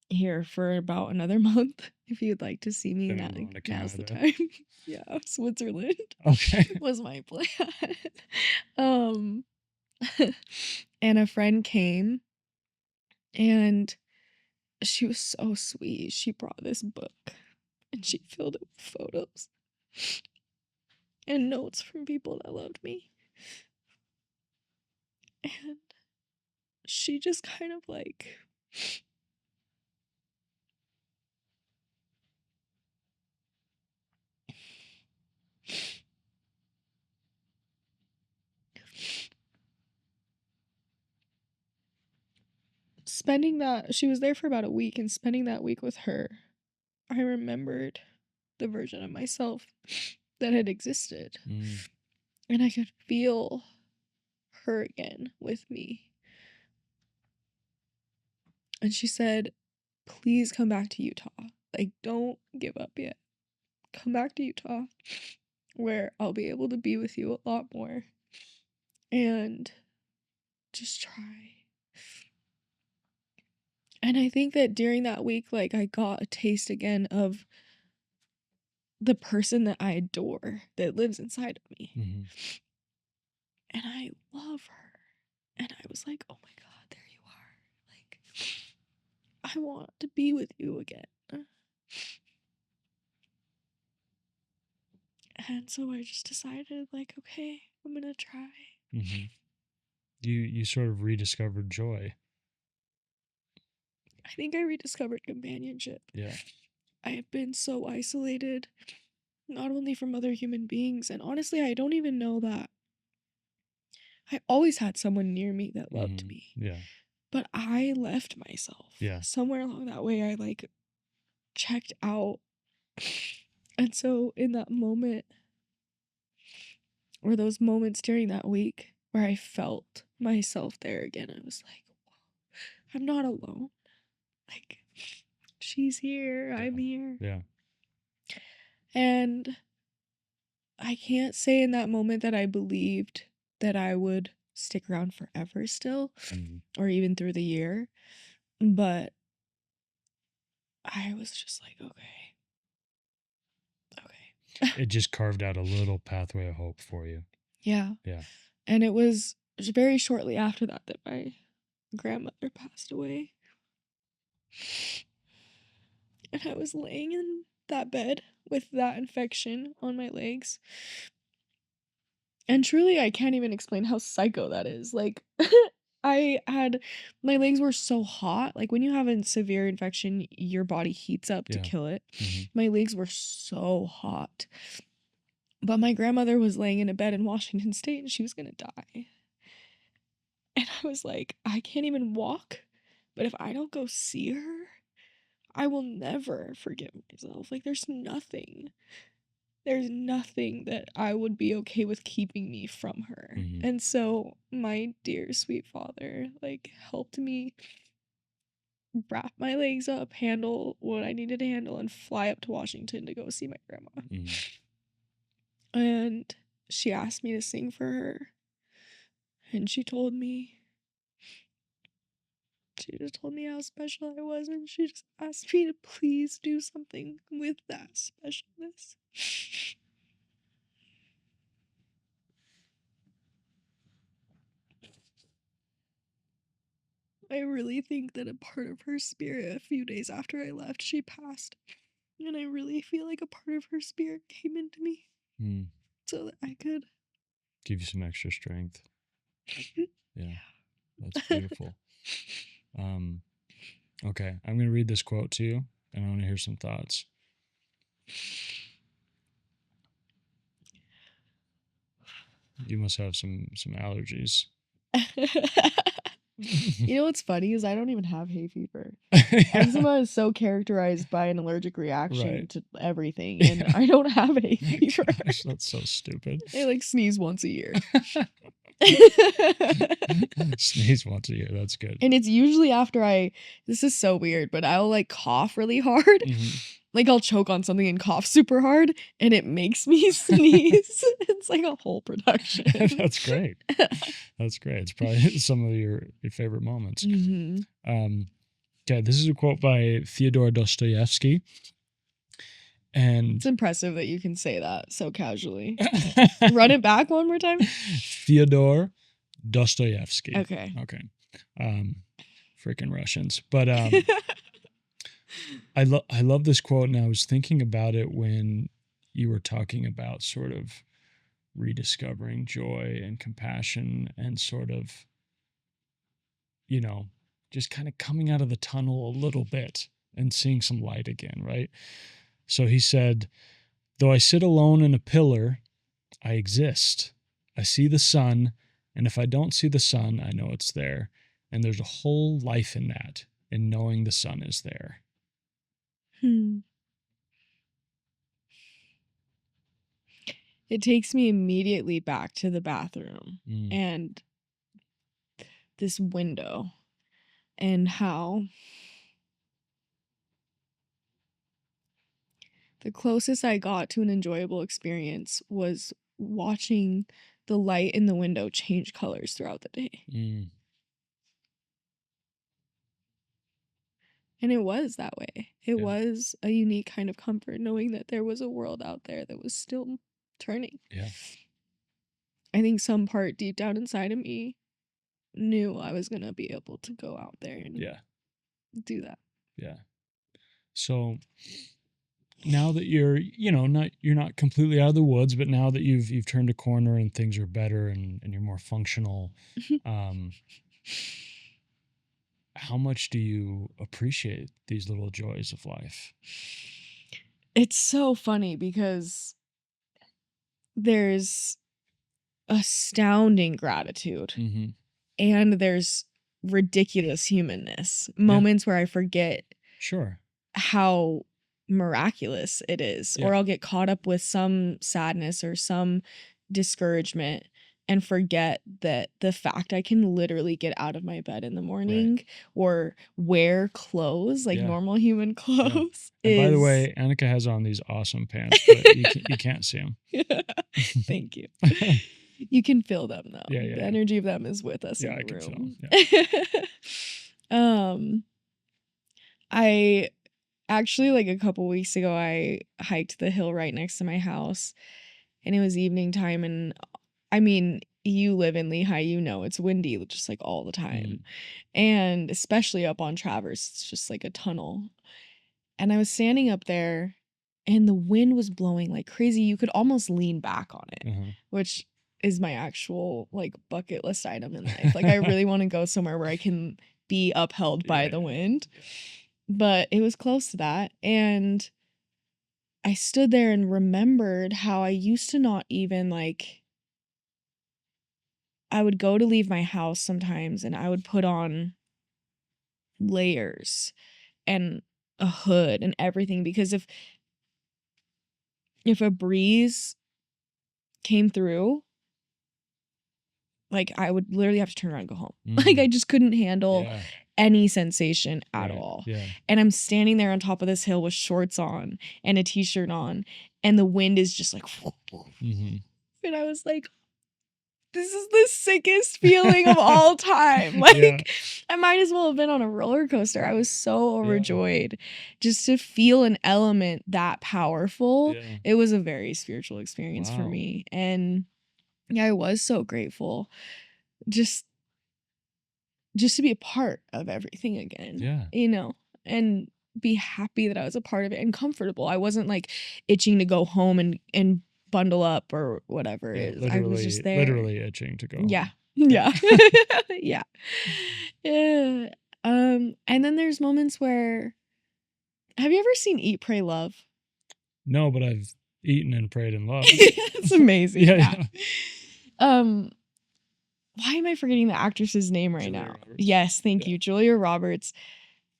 here for about another month. If you'd like to see me, Then now, I'm going to now's the Canada. time. Yeah, Switzerland Okay. was my plan. Um, and a friend came, and she was so sweet. She brought this book, and she filled it with photos and notes from people that loved me. And she just kind of like she was there for about a week, and spending that week with her, I remembered the version of myself that had existed. And I could feel her again with me. And she said, please come back to Utah. Like, don't give up yet. Come back to Utah, where I'll be able to be with you a lot more. And just try. And I think that during that week, like, I got a taste again of the person that I adore that lives inside of me. Mm-hmm. And I love her. And I was like, oh my God, there you are. Like, I want to be with you again. And so I just decided, like, okay, I'm gonna try. Mm-hmm. You sort of rediscovered joy. I think I rediscovered companionship. Yeah. I have been so isolated, not only from other human beings, and honestly, I don't even know that I always had someone near me that loved me. Yeah. But I left myself. Yeah. Somewhere along that way, I like checked out. And so in that moment, or those moments during that week where I felt myself there again, I was like, whoa, I'm not alone. Like, she's here, I'm here. Yeah. And I can't say in that moment that I believed that I would stick around forever still, or even through the year. But I was just like, okay. It just carved out a little pathway of hope for you. Yeah. Yeah. And it was very shortly after that that my grandmother passed away. And I was laying in that bed with that infection on my legs. And truly, I can't even explain how psycho that is. Like, my legs were so hot. Like, when you have a severe infection, your body heats up to kill it. My legs were so hot. But my grandmother was laying in a bed in Washington State and she was gonna die. And I was like, I can't even walk. But if I don't go see her, I will never forgive myself. Like, there's nothing that I would be okay with keeping me from her. And so my dear sweet father, like, helped me wrap my legs up, handle what I needed to handle, and fly up to Washington to go see my grandma. And she asked me to sing for her. And she just told me how special I was, and she just asked me to please do something with that specialness. I really think that a part of her spirit, a few days after I left, she passed. And I really feel like a part of her spirit came into me so that I could give you some extra strength. Yeah, that's beautiful. Okay, I'm going to read this quote to you, and I want to hear some thoughts. You must have some allergies. You know what's funny is I don't even have hay fever. Eczema is so characterized by an allergic reaction to everything, and I don't have hay fever. Gosh, that's so stupid. I like sneeze once a year. Sneeze once a year, that's good. And it's usually after this is so weird, but I'll like cough really hard. Like I'll choke on something and cough super hard, and it makes me sneeze. It's like a whole production. That's great. That's great. It's probably some of your favorite moments. Okay, this is a quote by Fyodor Dostoevsky. And it's impressive that you can say that so casually. Run it back one more time. Fyodor Dostoevsky. Okay. Freaking Russians. But I love this quote, and I was thinking about it when you were talking about sort of rediscovering joy and compassion and sort of, you know, just kind of coming out of the tunnel a little bit and seeing some light again, right? So he said, "Though I sit alone in a pillar, I exist. I see the sun, and if I don't see the sun, I know it's there. And there's a whole life in that, in knowing the sun is there." It takes me immediately back to the bathroom and this window, and how the closest I got to an enjoyable experience was watching the light in the window change colors throughout the day. And it was that way. It was a unique kind of comfort knowing that there was a world out there that was still turning. Yeah. I think some part deep down inside of me knew I was going to be able to go out there and do that. Yeah. So now that you're not completely out of the woods, but now that you've turned a corner and things are better and you're more functional, how much do you appreciate these little joys of life? It's so funny because there's astounding gratitude and there's ridiculous humanness. Moments where I forget how miraculous it is, or I'll get caught up with some sadness or some discouragement and forget that the fact I can literally get out of my bed in the morning or wear clothes like normal human clothes. And by the way, Anica has on these awesome pants, but you can't see them. Thank you. You can feel them though. The energy of them is with us in the can room. feel them. I actually, like a couple weeks ago, I hiked the hill right next to my house, and it was evening time, and I mean, you live in Lehigh, you know it's windy just like all the time. And especially up on Traverse, it's just like a tunnel. And I was standing up there and the wind was blowing like crazy. You could almost lean back on it, which is my actual like bucket list item in life. Like I really want to go somewhere where I can be upheld by the wind. But it was close to that. And I stood there and remembered how I used to not even like, I would go to leave my house sometimes and I would put on layers and a hood and everything, because if a breeze came through, like I would literally have to turn around and go home. Like I just couldn't handle any sensation at all. And I'm standing there on top of this hill with shorts on and a t-shirt on, and the wind is just like and I was like, this is the sickest feeling of all time. Like I might as well have been on a roller coaster. I was so overjoyed just to feel an element that powerful. It was a very spiritual experience for me. And I was so grateful. Just just to be a part of everything again. Yeah. You know, and be happy that I was a part of it and comfortable. I wasn't like itching to go home and bundle up or whatever Yeah, it is. I was just there. literally itching to go. Yeah. Yeah. Yeah. Yeah. And then there's moments where, have you ever seen Eat, Pray, Love? No, but I've eaten and prayed and loved. It's amazing. Yeah. Why am I forgetting the actress's name right Julia now? Roberts. Yes, thank you. Julia Roberts.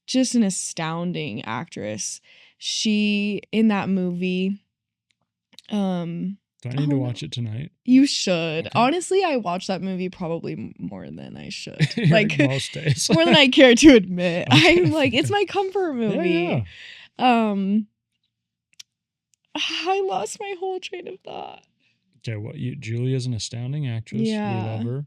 Just an astounding actress. She, in that movie, Do I need to watch it tonight? You should. Okay. Honestly, I watch that movie probably more than I should. Like most days. More than I care to admit. Okay. I'm like, it's my comfort movie. Yeah. I lost my whole train of thought. Okay, Julia's an astounding actress. Yeah. We love her.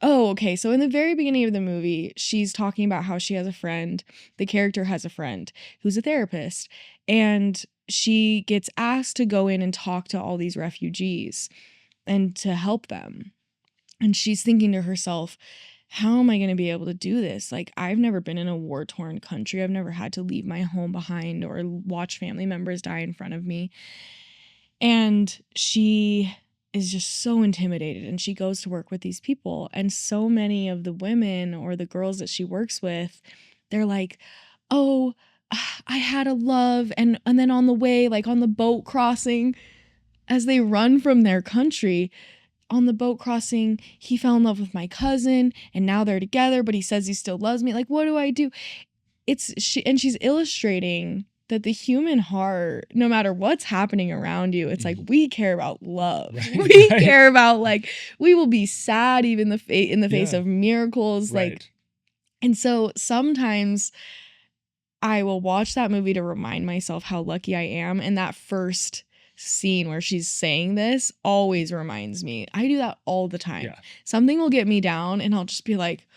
Oh, okay. So in the very beginning of the movie, she's talking about how she has a friend. The character has a friend who's a therapist. And she gets asked to go in and talk to all these refugees and to help them. And she's thinking to herself, how am I going to be able to do this? Like, I've never been in a war-torn country. I've never had to leave my home behind or watch family members die in front of me. And she is just so intimidated, and she goes to work with these people, and so many of the women or the girls that she works with, they're like, oh, I had a love, and then on the way, like on the boat crossing, as they run from their country, on the boat crossing, he fell in love with my cousin, and now they're together, but he says he still loves me. Like, what do I do? She's illustrating that the human heart, no matter what's happening around you, it's like, we care about love. Right, We care about, like, we will be sad even in the face of miracles. Right. Like, and so sometimes I will watch that movie to remind myself how lucky I am. And that first scene where she's saying this always reminds me. I do that all the time. Yeah. Something will get me down and I'll just be like,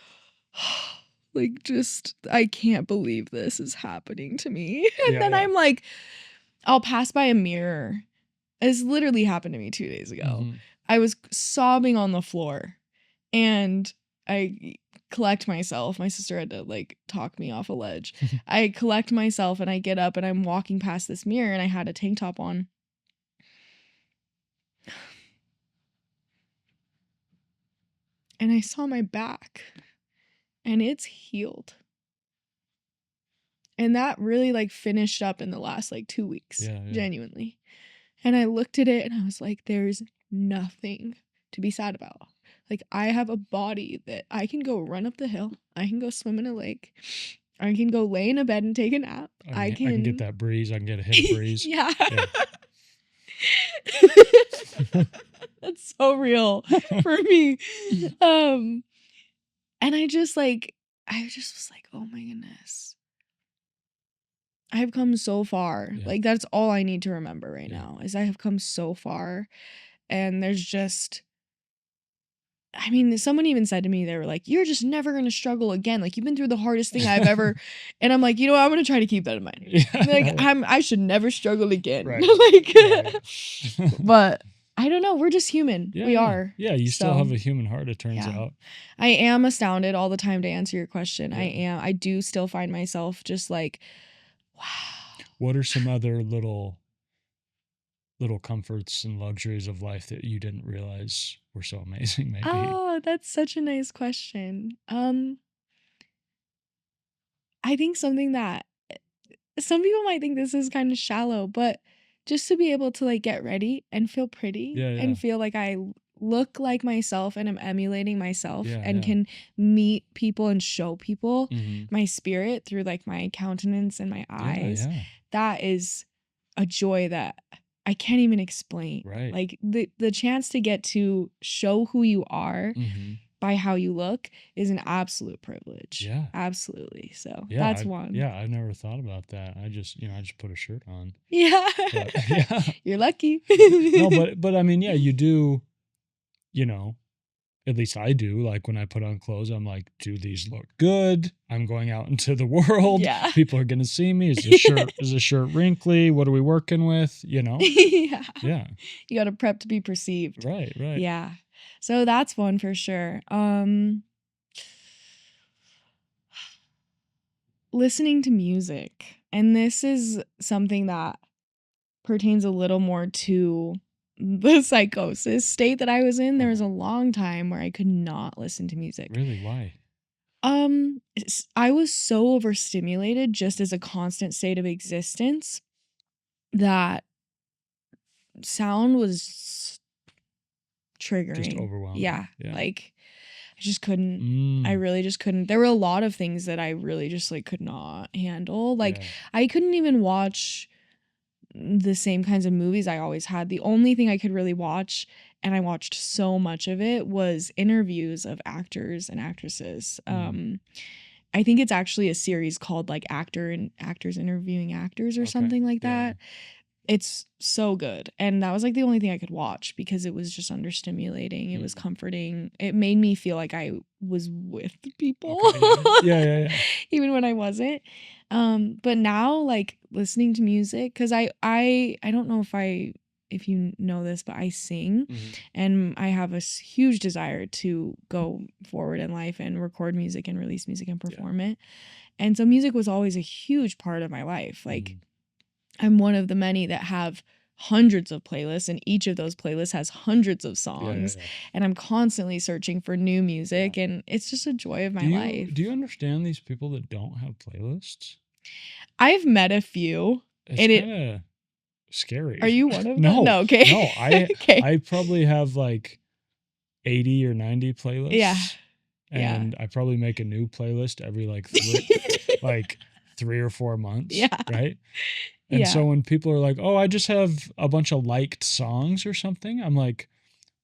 like, just, I can't believe this is happening to me. And then I'm like, I'll pass by a mirror. It's literally happened to me 2 days ago. Mm-hmm. I was sobbing on the floor and I collect myself. My sister had to like talk me off a ledge. I collect myself and I get up and I'm walking past this mirror and I had a tank top on. And I saw my back. And it's healed. And that really like finished up in the last like 2 weeks, genuinely. And I looked at it and I was like, there's nothing to be sad about. Like, I have a body that I can go run up the hill. I can go swim in a lake. I can go lay in a bed and take a nap. I can get that breeze. I can get a hit of breeze. Yeah. That's so real for me. And I just was like, oh my goodness. I've come so far. Yeah. Like, that's all I need to remember right now is I have come so far. And there's just, I mean, someone even said to me, they were like, you're just never going to struggle again. Like, you've been through the hardest thing I've ever. And I'm like, you know what? I'm going to try to keep that in mind. Like, I should never struggle again. Right. Like, but I don't know. We're just human. We are. Yeah, you still have a human heart, it turns out. I am astounded all the time, to answer your question. Yeah. I do still find myself just like, wow. What are some other little comforts and luxuries of life that you didn't realize were so amazing, maybe? Oh, that's such a nice question. I think something that some people might think this is kind of shallow, but just to be able to like get ready and feel pretty and feel like I look like myself and I'm emulating myself and can meet people and show people my spirit through like my countenance and my eyes. That is a joy that I can't even explain. Right. Like the chance to get to show who you are by how you look is an absolute privilege. Yeah. Absolutely. So that's one. Yeah, I've never thought about that. I just put a shirt on. Yeah. But, You're lucky. No, but I mean, you do, at least I do, like when I put on clothes, I'm like, do these look good? I'm going out into the world. Yeah. People are going to see me. Is the shirt wrinkly? What are we working with? Yeah. Yeah. You got to prep to be perceived. Right. Yeah. So that's one for sure. Listening to music. And this is something that pertains a little more to the psychosis state that I was in. There was a long time where I could not listen to music. Really? Why? I was so overstimulated just as a constant state of existence that sound was triggering. Just overwhelming. Yeah. Like I just couldn't. I really just couldn't. There were a lot of things that I really just like could not handle. Like I couldn't even watch the same kinds of movies I always had. The only thing I could really watch, and I watched so much of it, was interviews of actors and actresses. I think it's actually a series called like Actors Interviewing Actors or something like that. It's so good. And that was like the only thing I could watch because it was just understimulating. It was comforting. It made me feel like I was with people. Yeah. Even when I wasn't. But now like listening to music, because I don't know if you know this, but I sing and I have a huge desire to go forward in life and record music and release music and perform it. And so music was always a huge part of my life. Like I'm one of the many that have hundreds of playlists, and each of those playlists has hundreds of songs. And I'm constantly searching for new music, and it's just a joy of my life. Do you understand these people that don't have playlists? I've met a few. It's kind of scary. Are you one of them? No, okay. No, I probably have like 80 or 90 playlists. Yeah. And I probably make a new playlist every like 3 or 4 months. Yeah. Right. And so when people are like, "Oh, I just have a bunch of liked songs or something," I'm like,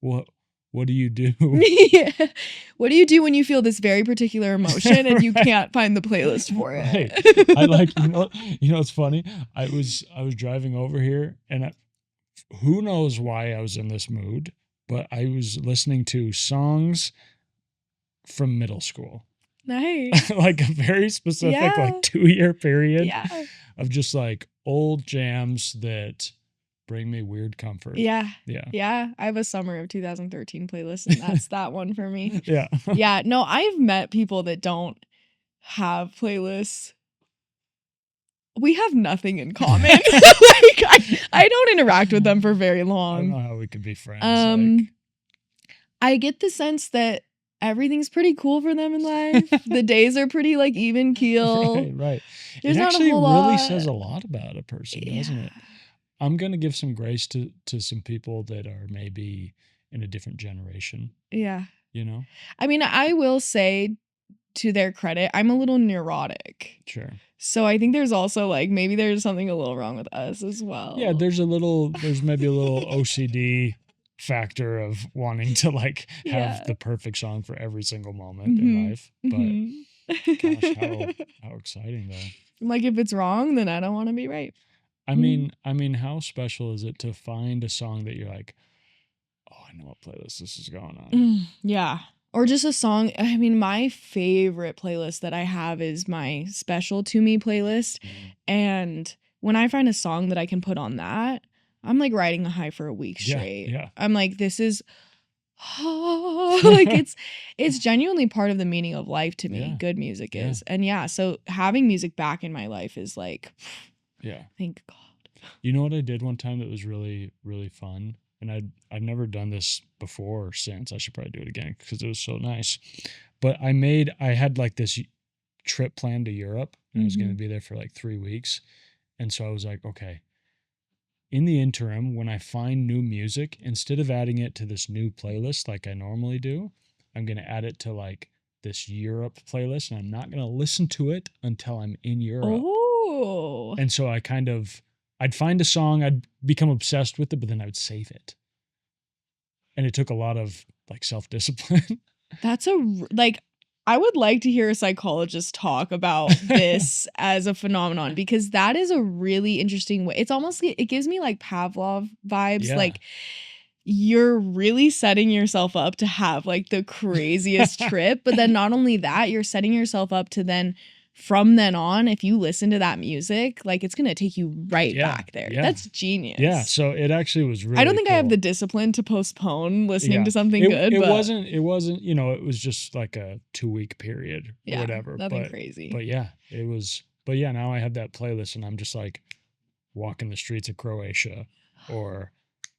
"What do you do?" What do you do when you feel this very particular emotion and you can't find the playlist for it? Right. I like, it's funny. I was driving over here, and who knows why I was in this mood, but I was listening to songs from middle school. Nice. Like a very specific like 2-year period of just like old jams that bring me weird comfort. Yeah. I have a summer of 2013 playlist, and that's that one for me. Yeah. No, I've met people that don't have playlists. We have nothing in common. Like I don't interact with them for very long. I don't know how we could be friends. I get the sense that everything's pretty cool for them in life. The days are pretty like even keel. Right. There's it not actually a whole really lot. says a lot about a person, doesn't it? I'm gonna give some grace to some people that are maybe in a different generation. Yeah. I mean, I will say to their credit, I'm a little neurotic. Sure. So I think there's also like maybe there's something a little wrong with us as well. Yeah, there's maybe a little OCD factor of wanting to like have the perfect song for every single moment in life. But gosh, how exciting though. Like if it's wrong, then I don't want to be right. I mean, how special is it to find a song that you're like, "Oh, I know what playlist this is going on." Yeah. Or just a song. I mean, my favorite playlist that I have is my Special to Me playlist. And when I find a song that I can put on that, I'm like riding a high for a week straight. Yeah. I'm like, this is like it's genuinely part of the meaning of life to me. Yeah. Good music is. And so having music back in my life is like, thank God. You know what I did one time that was really, really fun? And I've never done this before or since. I should probably do it again because it was so nice. But I had like this trip planned to Europe, and I was going to be there for like 3 weeks. And so I was like, okay, in the interim, when I find new music, instead of adding it to this new playlist like I normally do, I'm going to add it to like this Europe playlist, and I'm not going to listen to it until I'm in Europe. Oh. And so I'd find a song, I'd become obsessed with it, but then I would save it. And it took a lot of like self-discipline. That's I would like to hear a psychologist talk about this as a phenomenon, because that is a really interesting way. It's almost, it gives me like Pavlov vibes. Yeah. Like you're really setting yourself up to have like the craziest trip. But then not only that, you're setting yourself up to then from then on, if you listen to that music, like it's gonna take you right back there. That's genius. Yeah, so it actually was really I don't think I have cool. the discipline to postpone listening to something good. It but wasn't, you know, it was just like a 2-week period or whatever. Nothing crazy. But yeah, it was. But yeah, now I have that playlist and I'm just like walking the streets of Croatia, or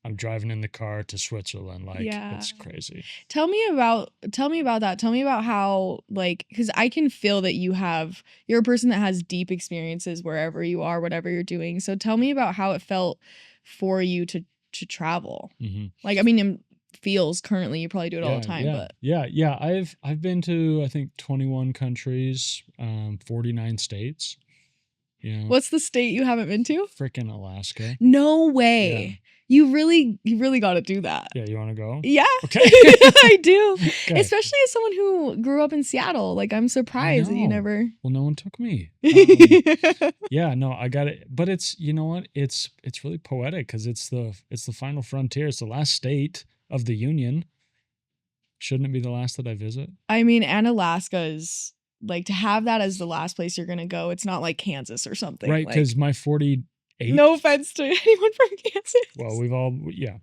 I'm driving in the car to Switzerland. Like, it's crazy. Tell me about that. Tell me about how, like, because I can feel that you're a person that has deep experiences wherever you are, whatever you're doing. So tell me about how it felt for you to travel. Like, I mean, it feels currently, you probably do it all the time, but yeah. I've been to, I think, 21 countries, 49 states. You know, what's the state you haven't been to? Freaking Alaska. No way. You really got to do that. Yeah, you want to go? Yeah. Okay. I do. Okay. Especially as someone who grew up in Seattle. Like, I'm surprised that you never. Well, no one took me. Yeah, no, I got it. But it's, you know what? It's really poetic because it's the final frontier. It's the last state of the Union. Shouldn't it be the last that I visit? I mean, and Alaska is, like, to have that as the last place you're going to go. It's not like Kansas or something. Right, because my 48. No offense to anyone from Kansas. Well, we've all, yeah.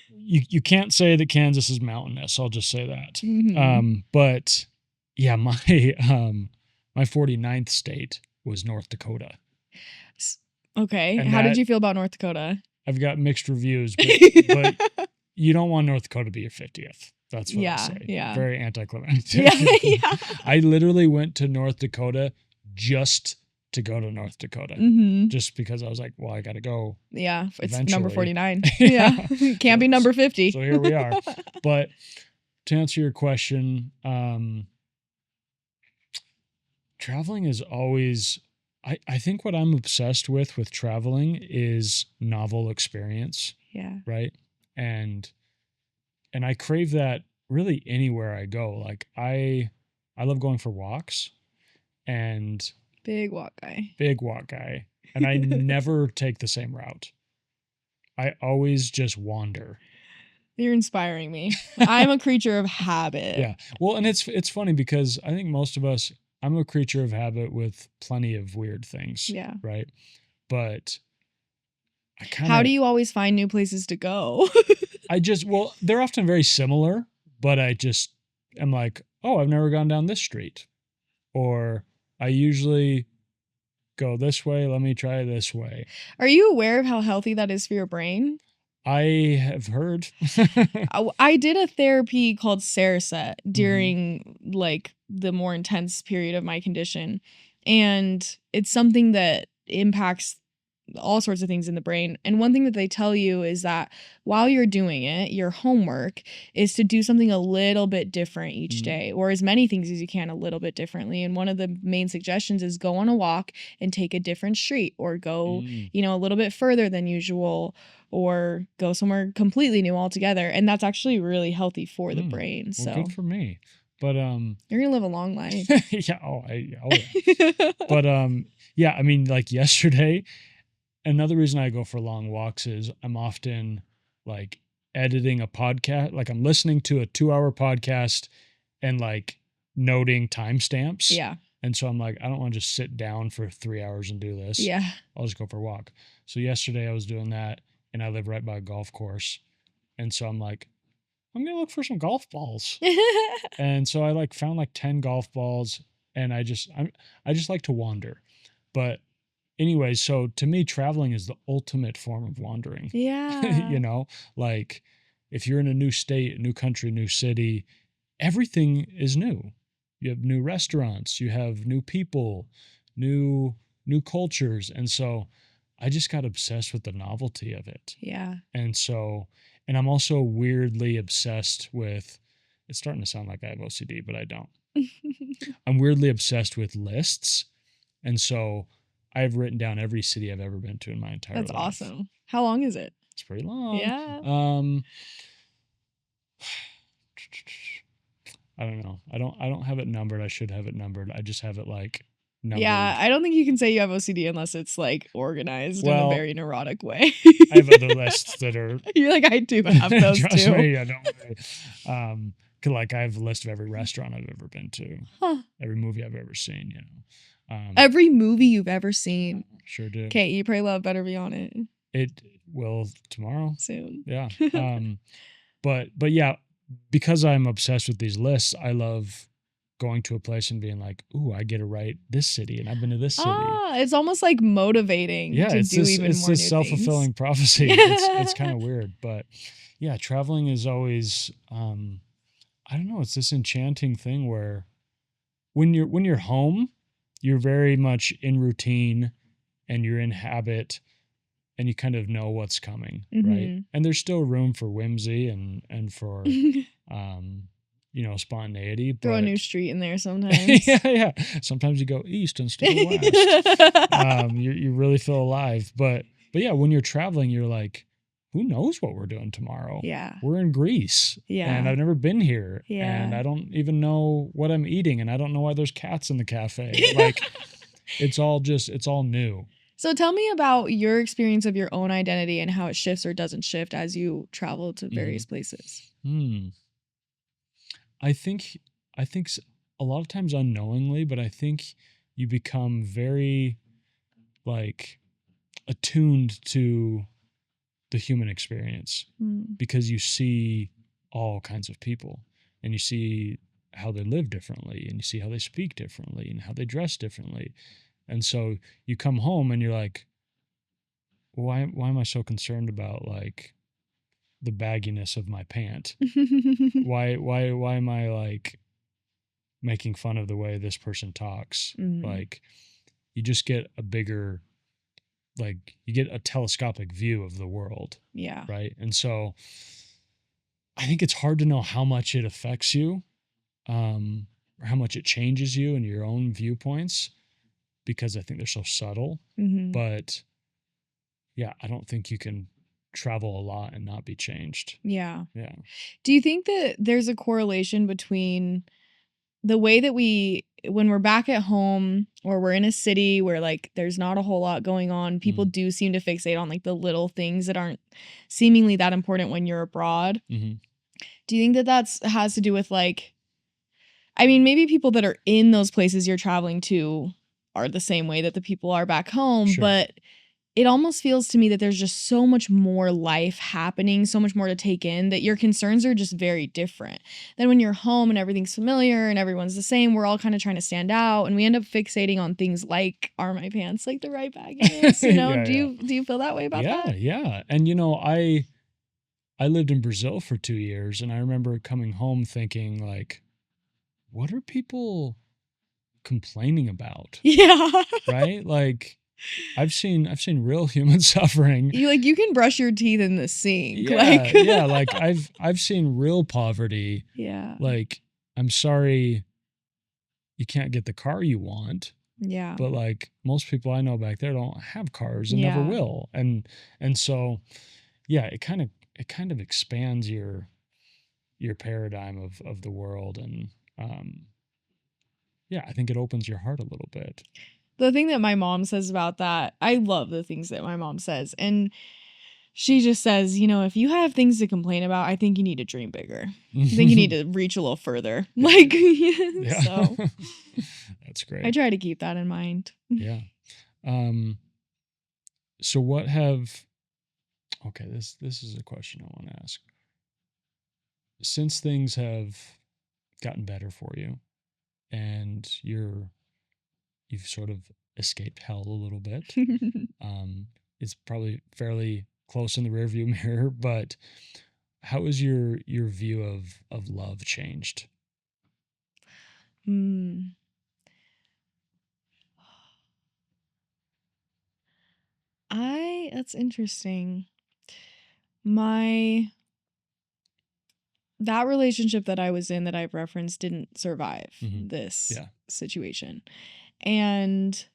You can't say that Kansas is mountainous. I'll just say that. But yeah, my 49th state was North Dakota. Okay. And how did you feel about North Dakota? I've got mixed reviews, but you don't want North Dakota to be your 50th. That's what I say. Yeah. Very anticlimactic. Yeah. I literally went to North Dakota just to go to North Dakota, just because I was like, well, I got to go. Yeah, it's eventually. number 49. Yeah, can't be number 50. So here we are. But to answer your question, traveling is always, I think what I'm obsessed with traveling is novel experience. Yeah. Right. And I crave that really anywhere I go. Like I love going for walks, and Big walk guy. And I never take the same route. I always just wander. You're inspiring me. I'm a creature of habit. Yeah. Well, and it's funny because I think most of us, I'm a creature of habit with plenty of weird things. Yeah. Right. But how do you always find new places to go? well, they're often very similar, but I just am like, oh, I've never gone down this street. Or I usually go this way. Let me try this way. Are you aware of how healthy that is for your brain? I have heard. I did a therapy called Saracet during like the more intense period of my condition. And it's something that impacts all sorts of things in the brain. And one thing that they tell you is that while you're doing it, your homework is to do something a little bit different each day, or as many things as you can a little bit differently. And one of the main suggestions is go on a walk and take a different street, or go, you know, a little bit further than usual, or go somewhere completely new altogether. And that's actually really healthy for the brain. So well, good for me. But you're gonna live a long life. Yeah. But yeah, I mean, like yesterday, another reason I go for long walks is I'm often like editing a podcast. Like I'm listening to a 2-hour podcast and like noting timestamps. Yeah. And so I'm like, I don't want to just sit down for 3 hours and do this. Yeah. I'll just go for a walk. So yesterday I was doing that, and I live right by a golf course. And so I'm like, I'm going to look for some golf balls. And so I like found like 10 golf balls, and I just like to wander. But anyway, so to me, traveling is the ultimate form of wandering. Yeah. You know, like if you're in a new state, a new country, new city, everything is new. You have new restaurants, you have new people, new cultures. And so I just got obsessed with the novelty of it. Yeah. And I'm also weirdly obsessed with, it's starting to sound like I have OCD, but I don't. I'm weirdly obsessed with lists. And so I've written down every city I've ever been to in my entire life. That's awesome. How long is it? It's pretty long. Yeah. I don't know. I don't have it numbered. I should have it numbered. I just have it like numbered. Yeah, I don't think you can say you have OCD unless it's like organized in a very neurotic way. I have other lists that are. You're like, I do have those trust too. me, I don't. Like I have a list of every restaurant I've ever been to, every movie I've ever seen. Every movie you've ever seen. Sure do. Okay, Eat, Pray, Love better be on it. It will tomorrow. Soon. Yeah. But yeah, because I'm obsessed with these lists, I love going to a place and being like, "Ooh, I get to write this city, and I've been to this city." It's almost like motivating to do even more new things. Self-fulfilling prophecy. It's kind of weird, but yeah, traveling is always I don't know, it's this enchanting thing where when you're home, you're very much in routine and you're in habit and you kind of know what's coming, right? And there's still room for whimsy and for spontaneity. Throw a new street in there sometimes. yeah. Sometimes you go east instead of west. You really feel alive. But yeah, when you're traveling, you're like, who knows what we're doing tomorrow? Yeah. We're in Greece. Yeah. And I've never been here. Yeah. And I don't even know what I'm eating. And I don't know why there's cats in the cafe. Like it's all new. So tell me about your experience of your own identity and how it shifts or doesn't shift as you travel to various places. I think a lot of times unknowingly, but I think you become very like attuned to the human experience because you see all kinds of people and you see how they live differently and you see how they speak differently and how they dress differently. And so you come home and you're like, why am I so concerned about like the bagginess of my pant? why am I like making fun of the way this person talks? Like you just get a bigger, like you get a telescopic view of the world. Yeah. Right. And so I think it's hard to know how much it affects you, or how much it changes you and your own viewpoints, because I think they're so subtle. But yeah, I don't think you can travel a lot and not be changed. Yeah. Yeah. Do you think that there's a correlation between the way that when we're back at home or we're in a city where like there's not a whole lot going on, people do seem to fixate on like the little things that aren't seemingly that important when you're abroad? Do you think that has to do with like, I mean, maybe people that are in those places you're traveling to are the same way that the people are back home, but it almost feels to me that there's just so much more life happening, so much more to take in, that your concerns are just very different. Then when you're home and everything's familiar and everyone's the same, we're all kind of trying to stand out and we end up fixating on things like, are my pants like the right bagginess? You know, do you feel that way about that? Yeah. And I lived in Brazil for 2 years and I remember coming home thinking like, what are people complaining about? Yeah. Right? Like I've seen real human suffering. You can brush your teeth in the sink. Yeah, like I've seen real poverty. Yeah. Like I'm sorry you can't get the car you want. Yeah. But like most people I know back there don't have cars and never will. And so yeah, it kind of expands your paradigm of the world and yeah, I think it opens your heart a little bit. The thing that my mom says about that, I love the things that my mom says. And she just says, if you have things to complain about, I think you need to dream bigger. I think you need to reach a little further. Like, so that's great. I try to keep that in mind. Yeah. So this is a question I want to ask. Since things have gotten better for you and you've sort of escaped hell a little bit. It's probably fairly close in the rearview mirror, but how has your view of love changed? That's interesting. That relationship that I was in that I've referenced didn't survive this situation. And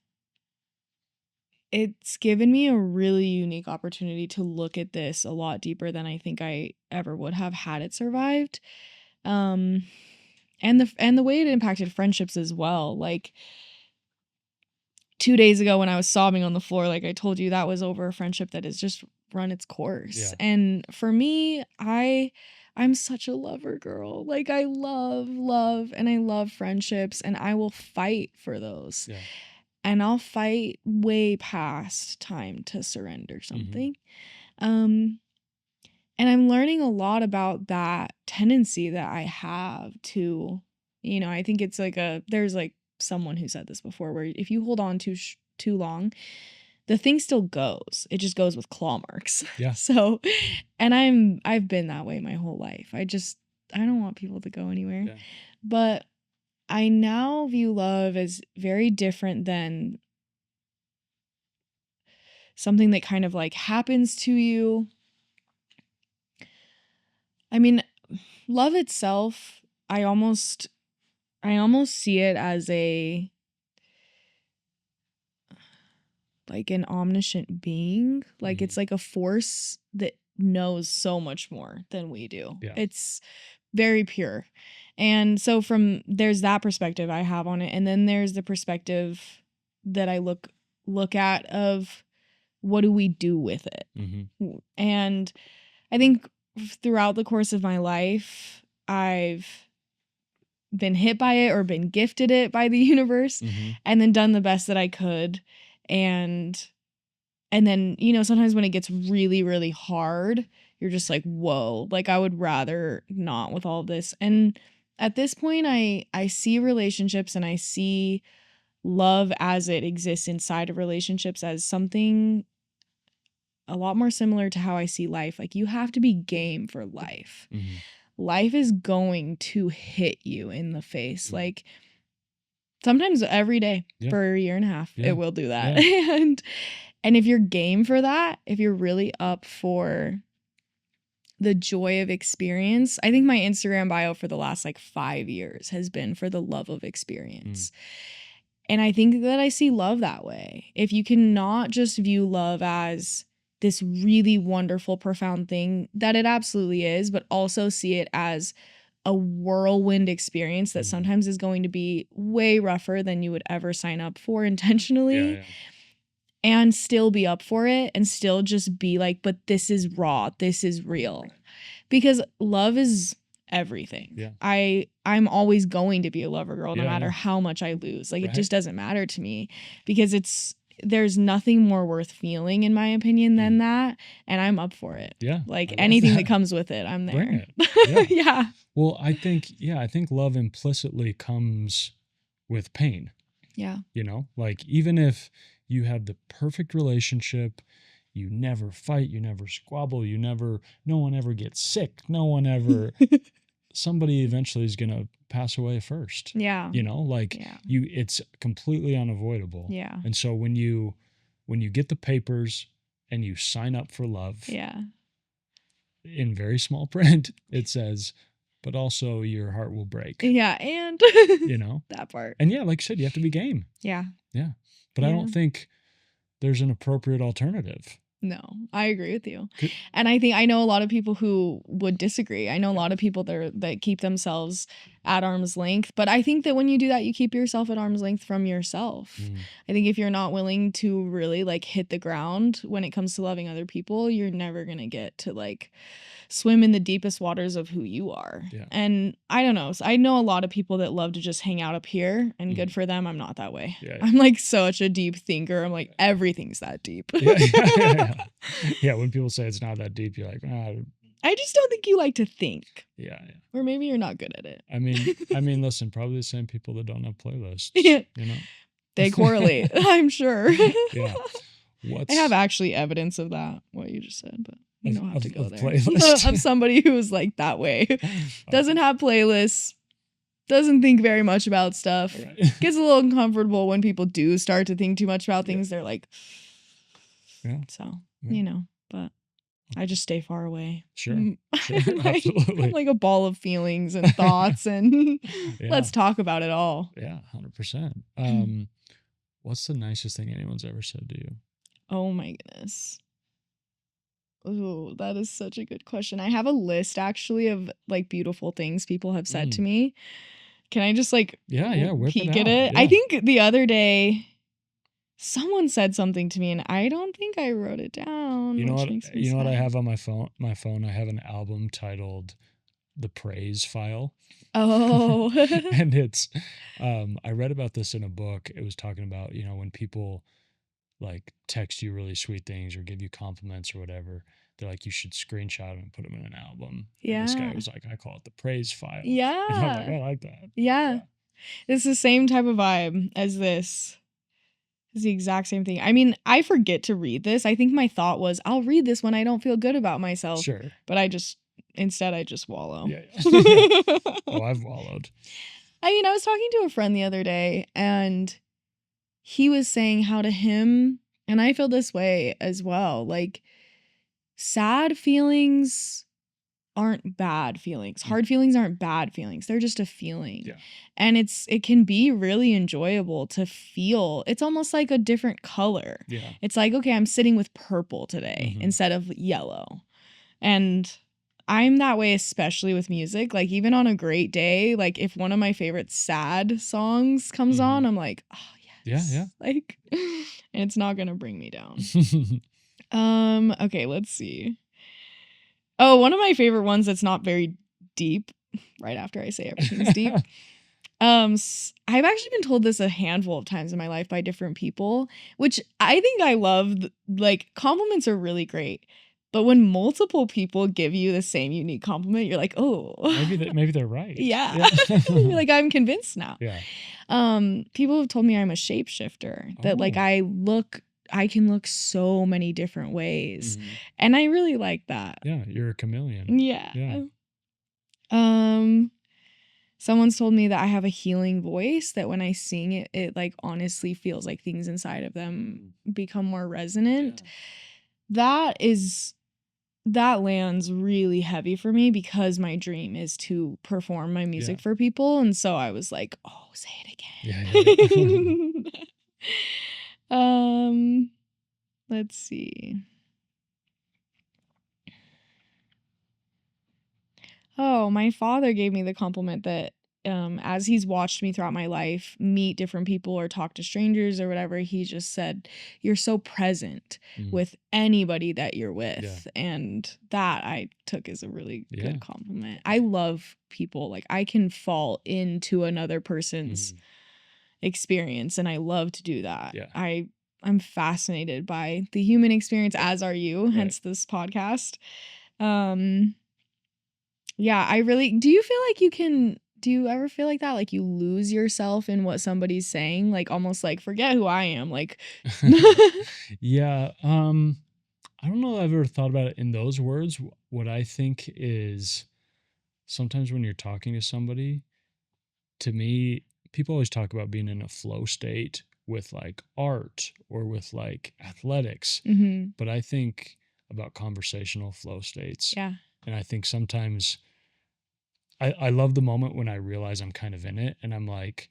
it's given me a really unique opportunity to look at this a lot deeper than I think I ever would have had it survived. And the way it impacted friendships as well. Like 2 days ago when I was sobbing on the floor, like I told you, that was over a friendship that has just run its course. Yeah. And for me, I I'm such a lover girl. Like I love, and I love friendships, and I will fight for those. Yeah. And I'll fight way past time to surrender Mm-hmm. something. And I'm learning a lot about that tendency that I have to, I think it's like there's like someone who said this before, where if you hold on too long, the thing still goes. It just goes with claw marks. Yeah. So, and I've been that way my whole life. I don't want people to go anywhere. Yeah. But I now view love as very different than something that kind of like happens to you. I mean, love itself, I almost see it as like an omniscient being. Like Mm-hmm. it's like a force that knows so much more than we do. Yeah. It's very pure. And so there's that perspective I have on it. And then there's the perspective that I look at of what do we do with it? Mm-hmm. And I think throughout the course of my life, I've been hit by it or been gifted it by the universe, Mm-hmm. and then done the best that I could. And then, sometimes when it gets really, really hard, you're just like, whoa, like I would rather not with all of this. And at this point, I see relationships and I see love as it exists inside of relationships as something a lot more similar to how I see life. Like you have to be game for life. Mm-hmm. Life is going to hit you in the face. Mm-hmm. Like sometimes every day for a year and a half, it will do that. Yeah. And if you're game for that, if you're really up for the joy of experience, I think my Instagram bio for the last like 5 years has been for the love of experience. And I think that I see love that way. If you cannot just view love as this really wonderful, profound thing that it absolutely is, but also see it as a whirlwind experience that sometimes is going to be way rougher than you would ever sign up for intentionally. Yeah. And still be up for it and still just be like, but this is raw. This is real. Because love is everything. Yeah. I'm always going to be a lover girl no matter how much I lose. Like it just doesn't matter to me because there's nothing more worth feeling in my opinion than that. And I'm up for it. Yeah. Like anything that comes with it, I'm there. Bring it. Yeah. Yeah. Well, I think love implicitly comes with pain. Yeah. Like even if you have the perfect relationship, you never fight, you never squabble, no one ever gets sick, no one ever, somebody eventually is going to pass away first. Yeah. It's completely unavoidable. Yeah. And so when you get the papers and you sign up for love, in very small print, it says, but also your heart will break. Yeah. And that part. And like I said, you have to be game. Yeah. Yeah. But I don't think there's an appropriate alternative. No, I agree with you. And I know a lot of people who would disagree. I know a lot of people that keep themselves at arm's length. But I think that when you do that, you keep yourself at arm's length from yourself. I think if you're not willing to really like hit the ground when it comes to loving other people, you're never going to get to like swim in the deepest waters of who you are. Yeah. And I don't know. So I know a lot of people that love to just hang out up here and good for them. I'm not that way. Yeah. I'm like such a deep thinker. I'm like, everything's that deep. Yeah. When people say it's not that deep, you're like, I just don't think you like to think. Yeah. Or maybe you're not good at it. I mean, listen, probably the same people that don't have playlists. Yeah. They correlate, I'm sure. Yeah. I have actually evidence of that, what you just said, but you don't have to go there. Playlist. Of somebody who's like that way. Doesn't have playlists. Doesn't think very much about stuff. Right. Gets a little uncomfortable when people do start to think too much about things. They're like, so, but I just stay far away. Sure. Absolutely. I'm like a ball of feelings and thoughts and let's talk about it all. Yeah, 100%. What's the nicest thing anyone's ever said to you? Oh my goodness. Oh, that is such a good question. I have a list actually of like beautiful things people have said to me. Can I just like peek at it? Yeah. I think the other day someone said something to me and I don't think I wrote it down. You know what I have on my phone? I have an album titled the praise file. Oh. And it's I read about this in a book. It was talking about, you know, when people like text you really sweet things or give you compliments or whatever, they're like, you should screenshot them and put them in an album. And this guy Yeah. was like, I call it the praise file. And I'm like, Yeah. I like that. Yeah. It's the same type of vibe as this. It's the exact same thing. I mean, I forget to read this. I think my thought was, I'll read this when I don't feel good about myself. Sure. But instead I just wallow. Yeah. Yeah. Oh, I've wallowed. I mean, I was talking to a friend the other day, and he was saying how to him, and I feel this way as well, like, sad feelings aren't bad feelings. Hard feelings aren't bad feelings. They're just a feeling. Yeah. And it can be really enjoyable to feel. It's almost like a different color. Yeah. It's like, okay, I'm sitting with purple today instead of yellow. And I'm that way, especially with music. Like, even on a great day, like, if one of my favorite sad songs comes on, I'm like, oh, yes. Yeah. Like, and it's not going to bring me down. Okay, let's see. Oh, one of my favorite ones that's not very deep, right after I say everything's deep. I've actually been told this a handful of times in my life by different people, which I think I love. Like, compliments are really great. But when multiple people give you the same unique compliment, you're like, oh. Maybe they're right. Yeah. You're like, I'm convinced now. Yeah. People have told me I'm a shapeshifter. That like I can look so many different ways. And I really like that. Yeah, you're a chameleon. Yeah. Someone's told me that I have a healing voice, that when I sing it, it like honestly feels like things inside of them become more resonant. Yeah. That lands really heavy for me because my dream is to perform my music for people. And so I was like, oh, say it again. Yeah. Let's see. Oh, my father gave me the compliment that as he's watched me throughout my life meet different people or talk to strangers or whatever, he just said, you're so present with anybody that you're with. Yeah. And that I took as a really good compliment. I love people. Like, I can fall into another person's experience, and I love to do that. Yeah. I'm fascinated by the human experience, as are you, hence this podcast. Yeah, I really do. You feel like do you ever feel like that? Like, you lose yourself in what somebody's saying, like almost like, forget who I am. Like, yeah. I don't know if I've ever thought about it in those words. What I think is sometimes when you're talking to somebody, to me, people always talk about being in a flow state with like art or with like athletics. But I think about conversational flow states. Yeah. And I think sometimes I love the moment when I realize I'm kind of in it and I'm like,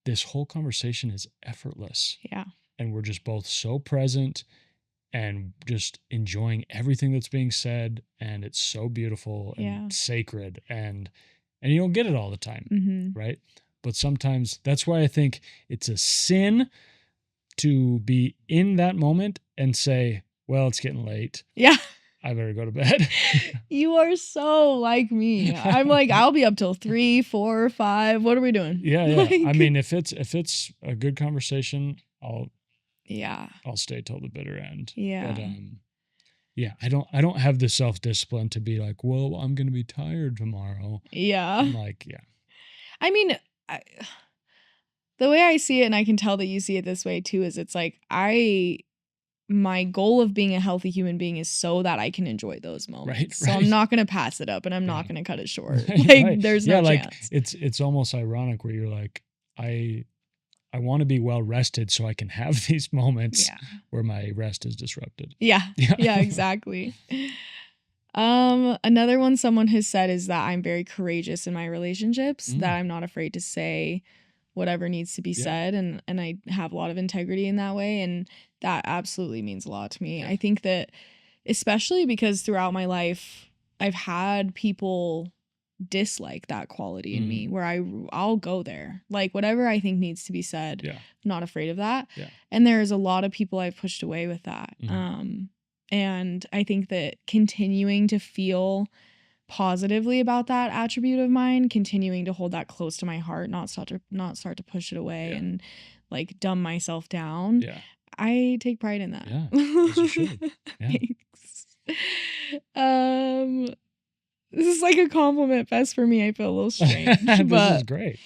this whole conversation is effortless. Yeah. And we're just both so present and just enjoying everything that's being said. And it's so beautiful and sacred. And you don't get it all the time. Right. But sometimes that's why I think it's a sin to be in that moment and say, well, it's getting late. Yeah. I better go to bed. You are so like me. I'm like, I'll be up till 3, 4, 5. What are we doing? Yeah. Like, I mean, if it's a good conversation, I'll stay till the bitter end. Yeah. But, I don't have the self-discipline to be like, well, I'm going to be tired tomorrow. Yeah. I'm like, yeah. I mean, the way I see it, and I can tell that you see it this way too, is it's like, my goal of being a healthy human being is so that I can enjoy those moments. Right. So I'm not going to pass it up, and I'm not going to cut it short. There's no chance. It's almost ironic where you're like, I want to be well rested so I can have these moments where my rest is disrupted. Yeah, exactly. Another one someone has said is that I'm very courageous in my relationships, that I'm not afraid to say whatever needs to be said, and I have a lot of integrity in that way, and that absolutely means a lot to me. I think that, especially because throughout my life I've had people dislike that quality in me, where I'll go there, like, whatever I think needs to be said, I'm not afraid of that. And there's a lot of people I've pushed away with that. And I think that continuing to feel positively about that attribute of mine, continuing to hold that close to my heart, not start to push it away and like dumb myself down. Yeah. I take pride in that. Yeah. As you should. Yeah. Thanks. This is like a compliment fest for me. I feel a little strange. This but is great.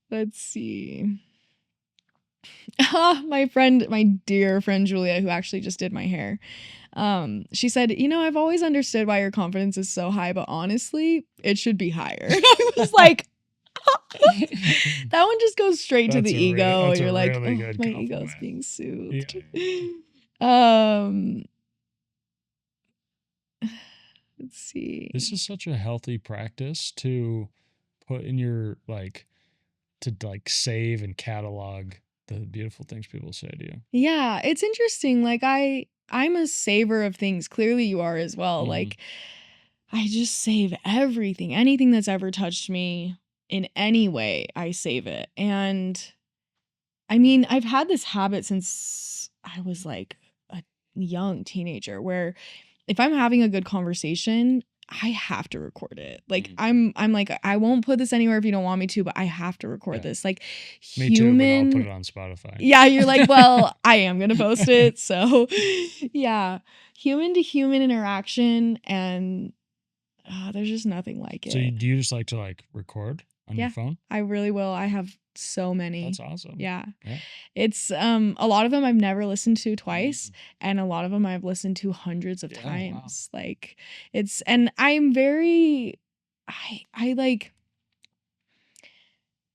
Let's see. My dear friend Julia, who actually just did my hair. She said, I've always understood why your confidence is so high, but honestly, it should be higher. I was like, that one just goes straight to the ego. You're like, really oh, my ego's being soothed. Yeah. Let's see. This is such a healthy practice to put in your to save and catalog the beautiful things people say to you. Yeah, it's interesting. Like I'm a saver of things. Clearly you are as well. Mm-hmm. Like I just save everything. Anything that's ever touched me in any way, I save it. And I mean, I've had this habit since I was like a young teenager where if I'm having a good conversation, I have to record it. Like I'm like, I won't put this anywhere if you don't want me to, but I have to record this. Like me too, but I'll put it on Spotify. Yeah, you're like, well, I am gonna post it. So yeah. Human to human interaction, and there's just nothing like it. So do you just like to record on your phone? I really will. I have so many. That's awesome. Yeah. It's a lot of them I've never listened to twice, and a lot of them I've listened to hundreds of times. Wow. Like and I'm very I like,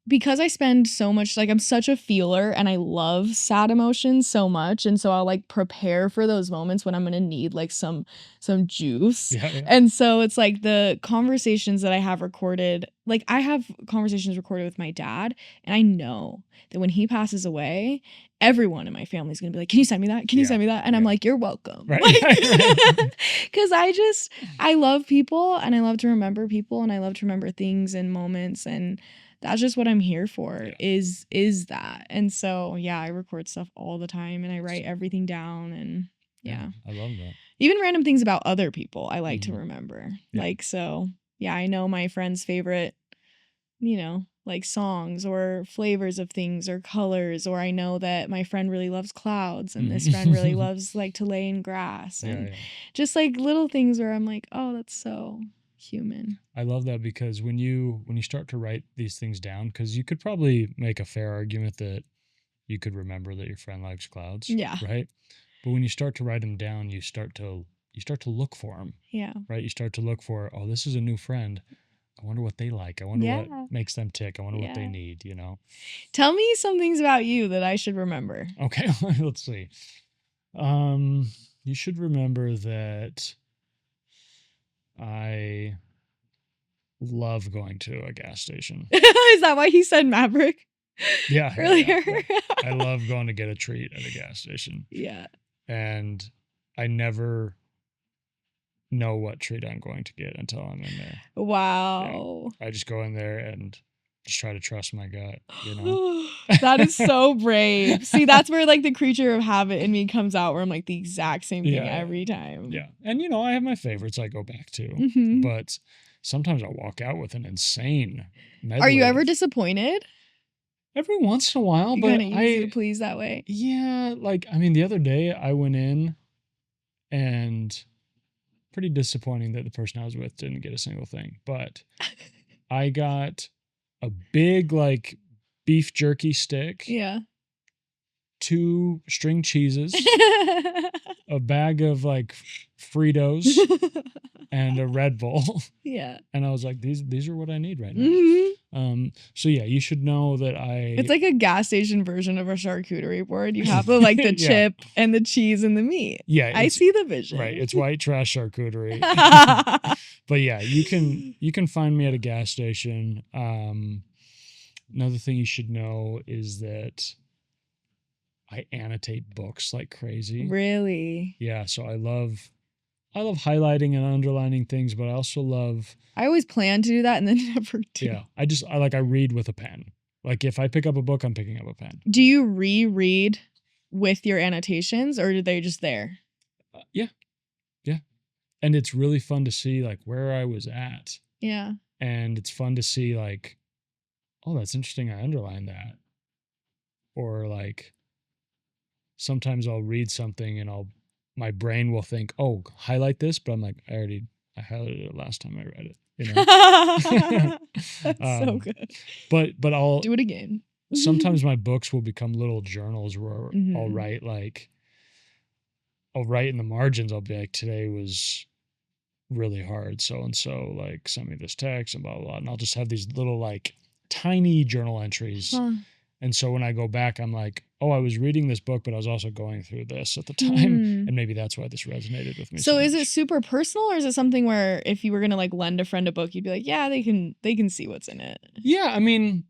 because I spend so much, I'm such a feeler and I love sad emotions so much. And so I'll prepare for those moments when I'm going to need some juice. Yeah. And so it's the conversations that I have recorded, I have conversations recorded with my dad, and I know that when he passes away, everyone in my family is going to be like, can you send me that? Can you send me that? And I'm like, you're welcome. Right. Because I love people, and I love to remember people, and I love to remember things and moments, and that's just what I'm here for, is that. And so, I record stuff all the time, and I write everything down, and I love that. Even random things about other people I like to remember. I know my friend's favorite, songs or flavors of things or colors, or I know that my friend really loves clouds, and this friend really loves to lay in grass, and just little things where I'm like, oh, that's so human. I love that, because when you start to write these things down, because you could probably make a fair argument that you could remember that your friend likes clouds, right? But when you start to write them down, you start to look for them, right? You start to look for, oh, this is a new friend. I wonder what they like. I wonder what makes them tick. I wonder what they need. Tell me some things about you that I should remember. Okay, let's see. You should remember that I love going to a gas station. Is that why he said Maverick? Yeah. Earlier. Yeah. I love going to get a treat at a gas station. Yeah. And I never know what treat I'm going to get until I'm in there. Wow. Yeah. I just go in there and just try to trust my gut, That is so brave. See, that's where the creature of habit in me comes out, where I'm the exact same thing every time. Yeah. And I have my favorites I go back to, but sometimes I'll walk out with an insane medley. Are you ever disappointed? Every once in a while, You're but kind of easy to please that way. Yeah, the other day I went in, and pretty disappointing that the person I was with didn't get a single thing, but I got a big beef jerky stick. Yeah. 2 string cheeses, a bag of Fritos, and a Red Bull. Yeah. And I was like, these are what I need right now. So you should know that it's like a gas station version of a charcuterie board. You have the chip and the cheese and the meat. Yeah. I see the vision. Right. It's white trash charcuterie. But you can find me at a gas station. Another thing you should know is that I annotate books like crazy. Really? Yeah. So I love highlighting and underlining things, but I also love. I always plan to do that and then never do. Yeah. I read with a pen. If I pick up a book, I'm picking up a pen. Do you reread with your annotations, or are they just there? Yeah. And it's really fun to see like where I was at. Yeah. And it's fun to see like, oh, that's interesting. I underlined that. Or like sometimes I'll read something and my brain will think, oh, highlight this, but I'm like, I highlighted it last time I read it. You know? That's so good. But I'll do it again. Sometimes my books will become little journals where I'll write in the margins, I'll be like, today was really hard. So and so like sent me this text and blah, blah, blah. And I'll just have these little like tiny journal entries. Huh. And so when I go back, I'm like, oh, I was reading this book, but I was also going through this at the time. And maybe that's why this resonated with me. So is it super personal, or is it something where if you were going to like lend a friend a book, you'd be like, yeah, they can see what's in it? Yeah. I mean,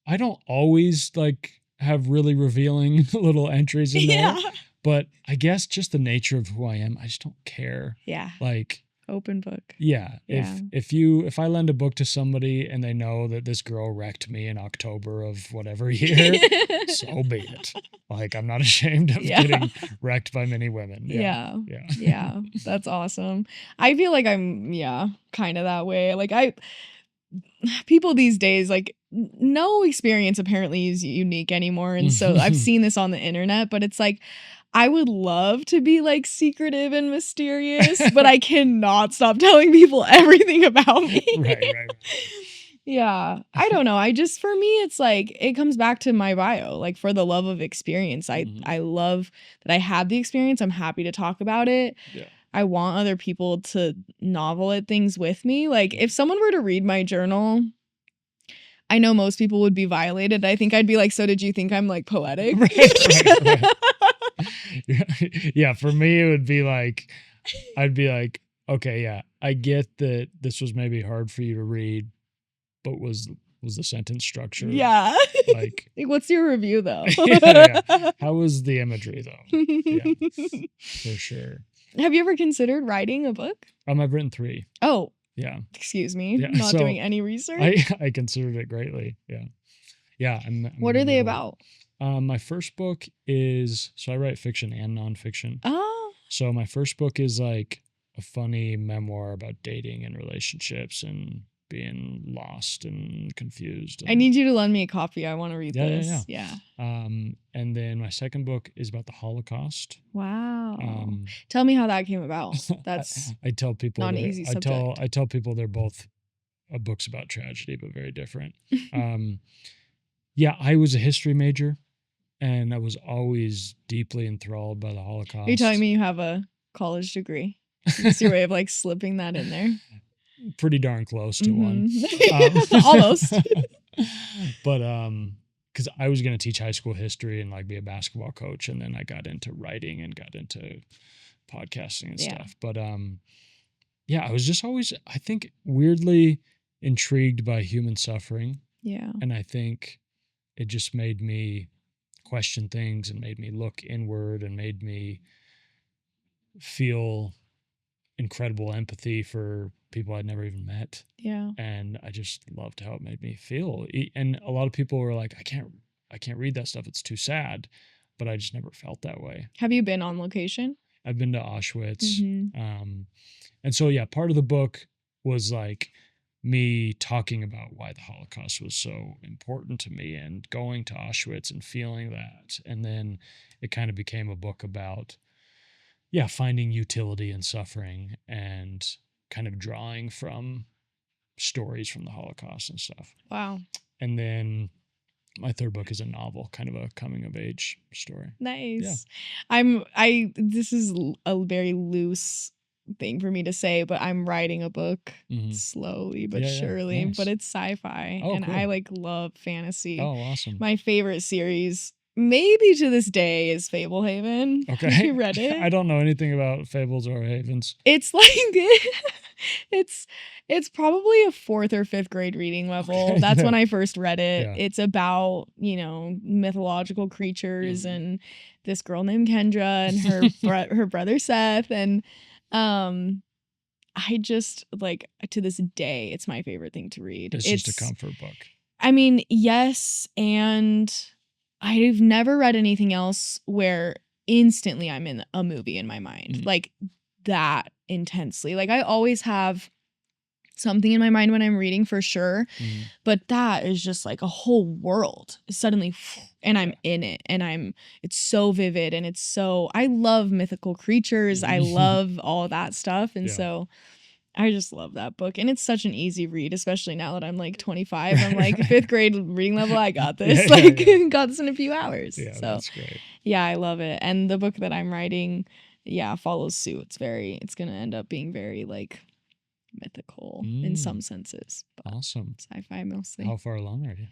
I don't always like have really revealing little entries in there, but I guess just the nature of who I am, I just don't care. Yeah. Like, open book. Yeah. If I lend a book to somebody and they know that this girl wrecked me in October of whatever year, so be it. Like, I'm not ashamed of getting wrecked by many women. Yeah. That's awesome. I feel like I'm kind of that way. Like people these days, like no experience apparently is unique anymore. And so I've seen this on the internet, but it's like, I would love to be like secretive and mysterious, but I cannot stop telling people everything about me. Right. Yeah. I don't know. For me, it's like, it comes back to my bio, like for the love of experience. I love that I had the experience. I'm happy to talk about it. Yeah. I want other people to novel at things with me. Like if someone were to read my journal, I know most people would be violated. I think I'd be like, so did you think I'm like poetic? Right. Yeah, for me it would be like, I'd be like, okay, yeah, I get that this was maybe hard for you to read, but was the sentence structure like what's your review though? Yeah. How was the imagery though? Yeah, for sure. Have you ever considered writing a book? I've written 3. Oh, yeah, excuse me. Yeah. Not doing any research. I considered it greatly. Yeah. I'm what are they about? My first book is, so I write fiction and nonfiction. Oh. So my first book is like a funny memoir about dating and relationships and being lost and confused. I need you to lend me a copy. I want to read this. Yeah. And then my second book is about the Holocaust. Wow. Tell me how that came about. That's I tell people not an easy subject. I tell people they're both books about tragedy, but very different. Yeah, I was a history major. And I was always deeply enthralled by the Holocaust. Are you telling me you have a college degree? That's your way of like slipping that in there? Pretty darn close to one. Almost. But because I was going to teach high school history and like be a basketball coach. And then I got into writing and got into podcasting and stuff. But I was just always, I think, weirdly intrigued by human suffering. Yeah. And I think it just made me question things and made me look inward and made me feel incredible empathy for people I'd never even met. Yeah. And I just loved how it made me feel. And a lot of people were like, I can't read that stuff. It's too sad. But I just never felt that way. Have you been on location? I've been to Auschwitz. And so, yeah, part of the book was like me talking about why the Holocaust was so important to me and going to Auschwitz and feeling that. And then it kind of became a book about, finding utility in suffering and kind of drawing from stories from the Holocaust and stuff. Wow. And then my third book is a novel, kind of a coming of age story. Nice. Yeah. This is a very loose thing for me to say, but I'm writing a book slowly but surely. Nice. But it's sci-fi and cool. I like love fantasy. Oh, awesome. My favorite series maybe to this day is Fablehaven. Okay. Have you read it? I don't know anything about fables or havens. It's like it's probably a 4th or 5th grade reading level. Okay. That's when I first read it. Yeah. It's about, mythological creatures and this girl named Kendra and her brother Seth, and I just like to this day it's my favorite thing to read. It's just a comfort book. I mean, yes, and I've never read anything else where instantly I'm in a movie in my mind. Like that intensely. Like I always have something in my mind when I'm reading for sure, but that is just like a whole world suddenly, and I'm in it, and it's so vivid, and it's so, I love mythical creatures. I love all that stuff. And so I just love that book. And it's such an easy read, especially now that I'm like 25. I'm like fifth grade reading level. I got this. Got this in a few hours. Yeah, so that's great. Yeah, I love it. And the book that I'm writing, follows suit. It's going to end up being very like mythical in some senses. But awesome. Sci-fi mostly. How far along are you?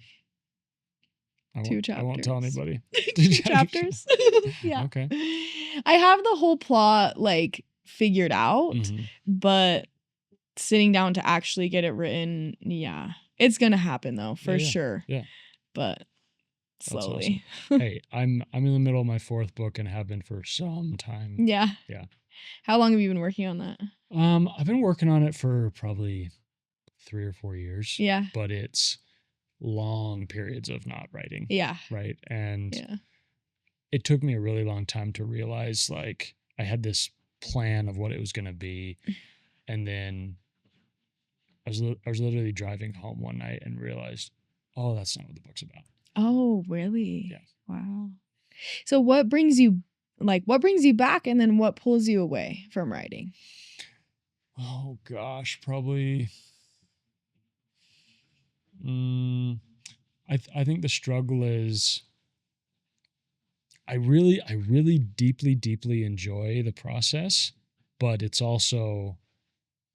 2 chapters. I won't tell anybody. 2 chapters. Yeah. Okay. I have the whole plot like figured out, but sitting down to actually get it written, it's gonna happen though, for sure. Yeah. But slowly. Awesome. Hey, I'm in the middle of my 4th book and have been for some time. Yeah. Yeah. How long have you been working on that? I've been working on it for probably 3 or 4 years. Yeah. But it's long periods of not writing. Yeah. Right. And it took me a really long time to realize like I had this plan of what it was going to be. And then I was literally driving home one night and realized, oh, that's not what the book's about. Oh, really? Yeah. Wow. So what brings you back, and then what pulls you away from writing? Oh gosh, probably I think the struggle is I really deeply enjoy the process, but it's also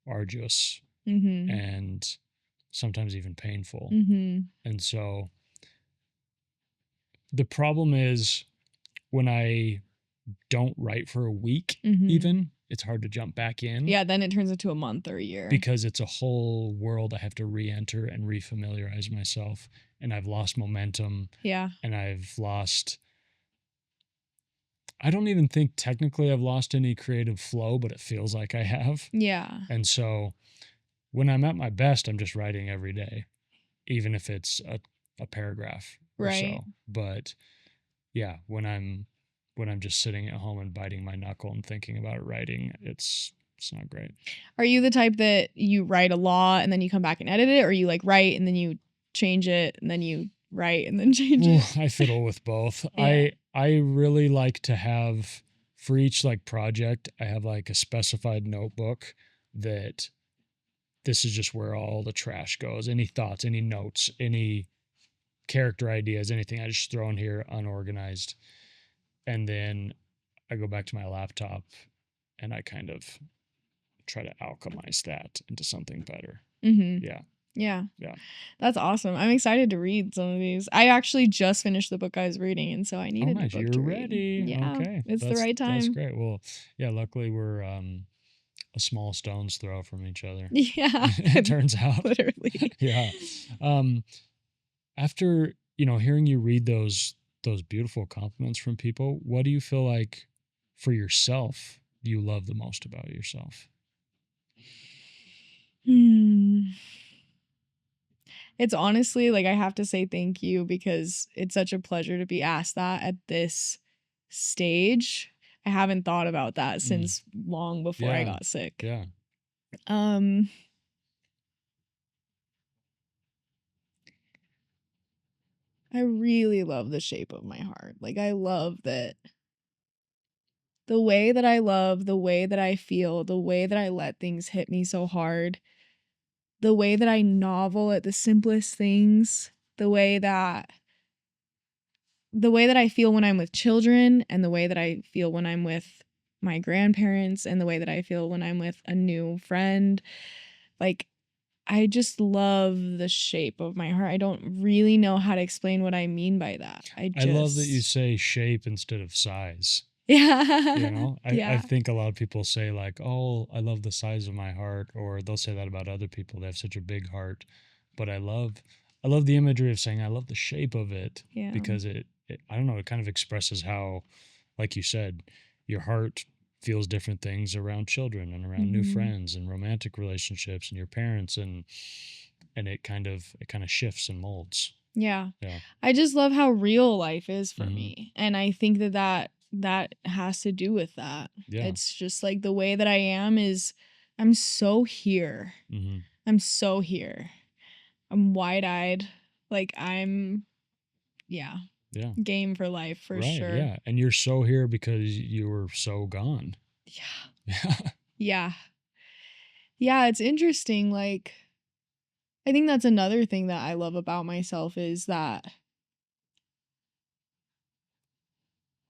arduous and sometimes even painful. And so the problem is when I don't write for a week, even, it's hard to jump back in. Yeah, then it turns into a month or a year. Because it's a whole world I have to re-enter and refamiliarize myself. And I've lost momentum. Yeah. And I don't even think technically I've lost any creative flow, but it feels like I have. Yeah. And so when I'm at my best, I'm just writing every day, even if it's a paragraph or so. But yeah, when I'm just sitting at home and biting my knuckle and thinking about writing, it's not great. Are you the type that you write a lot and then you come back and edit it, or you like write and then you change it and then you write and then change it? I fiddle with both. Yeah. I really like to have, for each like project, I have like a specified notebook that this is just where all the trash goes. Any thoughts, any notes, any character ideas, anything I just throw in here unorganized. And then I go back to my laptop and I kind of try to alchemize that into something better. Yeah. That's awesome. I'm excited to read some of these. I actually just finished the book I was reading, and so I needed a book You're to ready. read. Yeah, okay. It's the right time. That's great. Well, yeah, luckily we're a small stone's throw from each other. Yeah. It turns out. Literally. Yeah. After, hearing you read those beautiful compliments from people, what do you feel like for yourself you love the most about yourself? It's honestly like I have to say thank you, because it's such a pleasure to be asked that at this stage. I haven't thought about that since long before I got sick. Yeah. I really love the shape of my heart. Like I love that the way that I love, the way that I feel, the way that I let things hit me so hard, the way that I novel at the simplest things, the way that I feel when I'm with children, and the way that I feel when I'm with my grandparents, and the way that I feel when I'm with a new friend. Like, I just love the shape of my heart. I don't really know how to explain what I mean by that. I love that you say shape instead of size. Yeah. I think a lot of people say like, oh, I love the size of my heart, or they'll say that about other people. They have such a big heart. But I love the imagery of saying I love the shape of it, because it I don't know, it kind of expresses how, like you said, your heart feels different things around children and around new friends and romantic relationships and your parents, and it kind of shifts and molds. Yeah. I just love how real life is for me. And I think that that has to do with that. Yeah. It's just like the way that I am is I'm so here. I'm so here. I'm wide-eyed. Like I'm yeah. Game for life for right, sure. Yeah. And you're so here because you were so gone. Yeah. Yeah. Yeah, it's interesting. Like I think that's another thing that I love about myself is that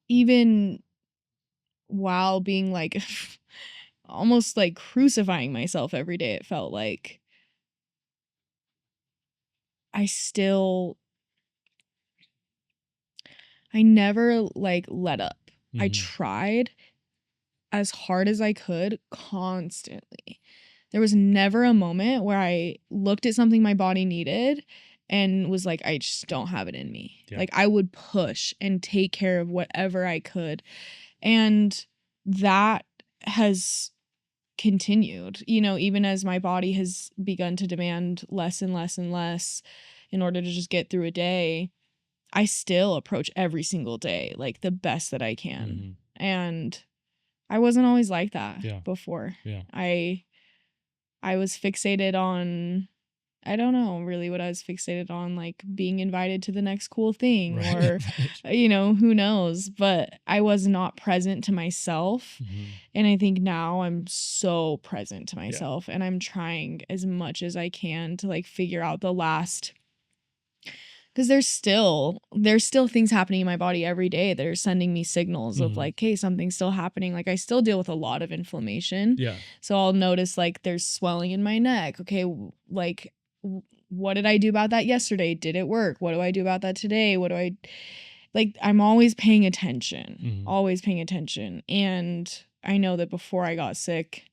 even while being like almost like crucifying myself every day, it felt like I never like let up. I tried as hard as I could constantly. There was never a moment where I looked at something my body needed and was like, I just don't have it in me. Yeah. Like I would push and take care of whatever I could. And that has continued, you know, even as my body has begun to demand less and less and less in order to just get through a day. I still approach every single day like the best that I can. And I wasn't always like that before. Yeah. I was fixated on, I don't know really what I was fixated on, like being invited to the next cool thing or, you know, who knows, but I was not present to myself. And I think now I'm so present to myself and I'm trying as much as I can to like figure out the last, because there's still things happening in my body every day that are sending me signals of like, hey, something's still happening. Like I still deal with a lot of inflammation. Yeah. So I'll notice like there's swelling in my neck. Okay, like what did I do about that yesterday? Did it work? What do I do about that today? What do I like? I'm always paying attention. Always paying attention. And I know that before I got sick,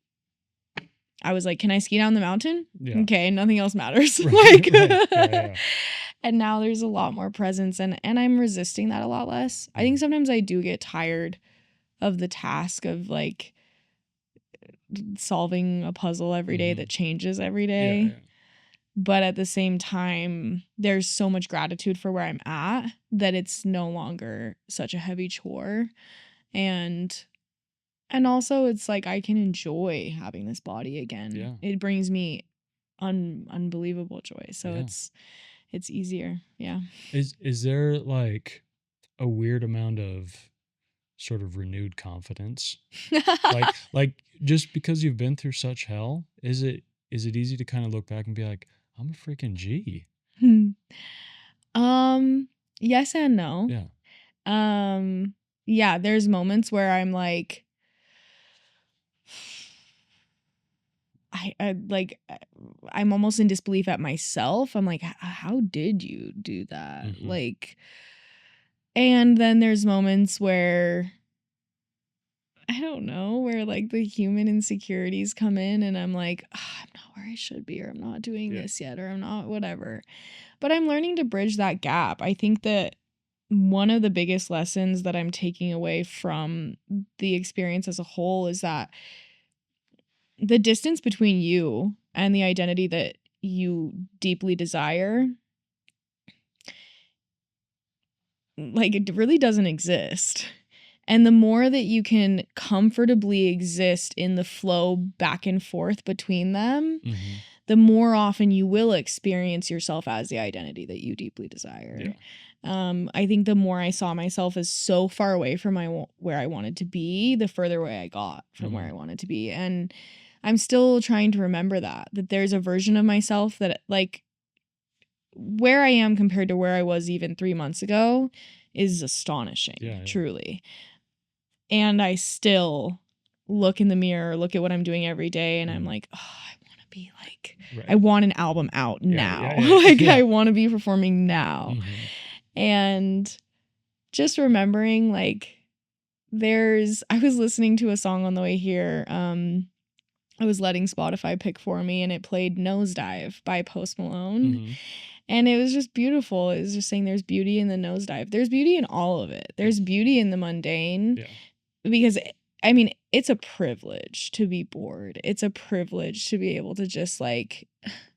I was like, can I ski down the mountain? Yeah. Okay, nothing else matters. Like yeah. And now there's a lot more presence and I'm resisting that a lot less. I think sometimes I do get tired of the task of like solving a puzzle every day that changes every day. Yeah. But at the same time, there's so much gratitude for where I'm at that it's no longer such a heavy chore. And also it's like I can enjoy having this body again. Yeah. It brings me unbelievable joy. So it's easier. Yeah. Is there like a weird amount of sort of renewed confidence? like just because you've been through such hell, is it easy to kind of look back and be like, I'm a freaking G? Yes and no. Yeah. Yeah, there's moments where I'm like I'm almost in disbelief at myself. I'm like, how did you do that? Like, and then there's moments where I don't know, where like the human insecurities come in and I'm like, I'm not where I should be, or I'm not doing this yet, or I'm not whatever. But I'm learning to bridge that gap. I think that one of the biggest lessons that I'm taking away from the experience as a whole is that the distance between you and the identity that you deeply desire, like it really doesn't exist. And the more that you can comfortably exist in the flow back and forth between them, the more often you will experience yourself as the identity that you deeply desire. Yeah. I think the more I saw myself as so far away from where I wanted to be, the further away I got from where I wanted to be. And I'm still trying to remember that there's a version of myself that like where I am compared to where I was even 3 months ago is astonishing, truly. And I still look in the mirror, look at what I'm doing every day, and I'm like, oh, I want to be like, I want an album out now. I want to be performing now. And just remembering like I was listening to a song on the way here. I was letting Spotify pick for me and it played Nosedive by Post Malone. And it was just beautiful. It was just saying there's beauty in the nosedive. There's beauty in all of it. There's beauty in the mundane. Yeah. Because, I mean, it's a privilege to be bored. It's a privilege to be able to just like,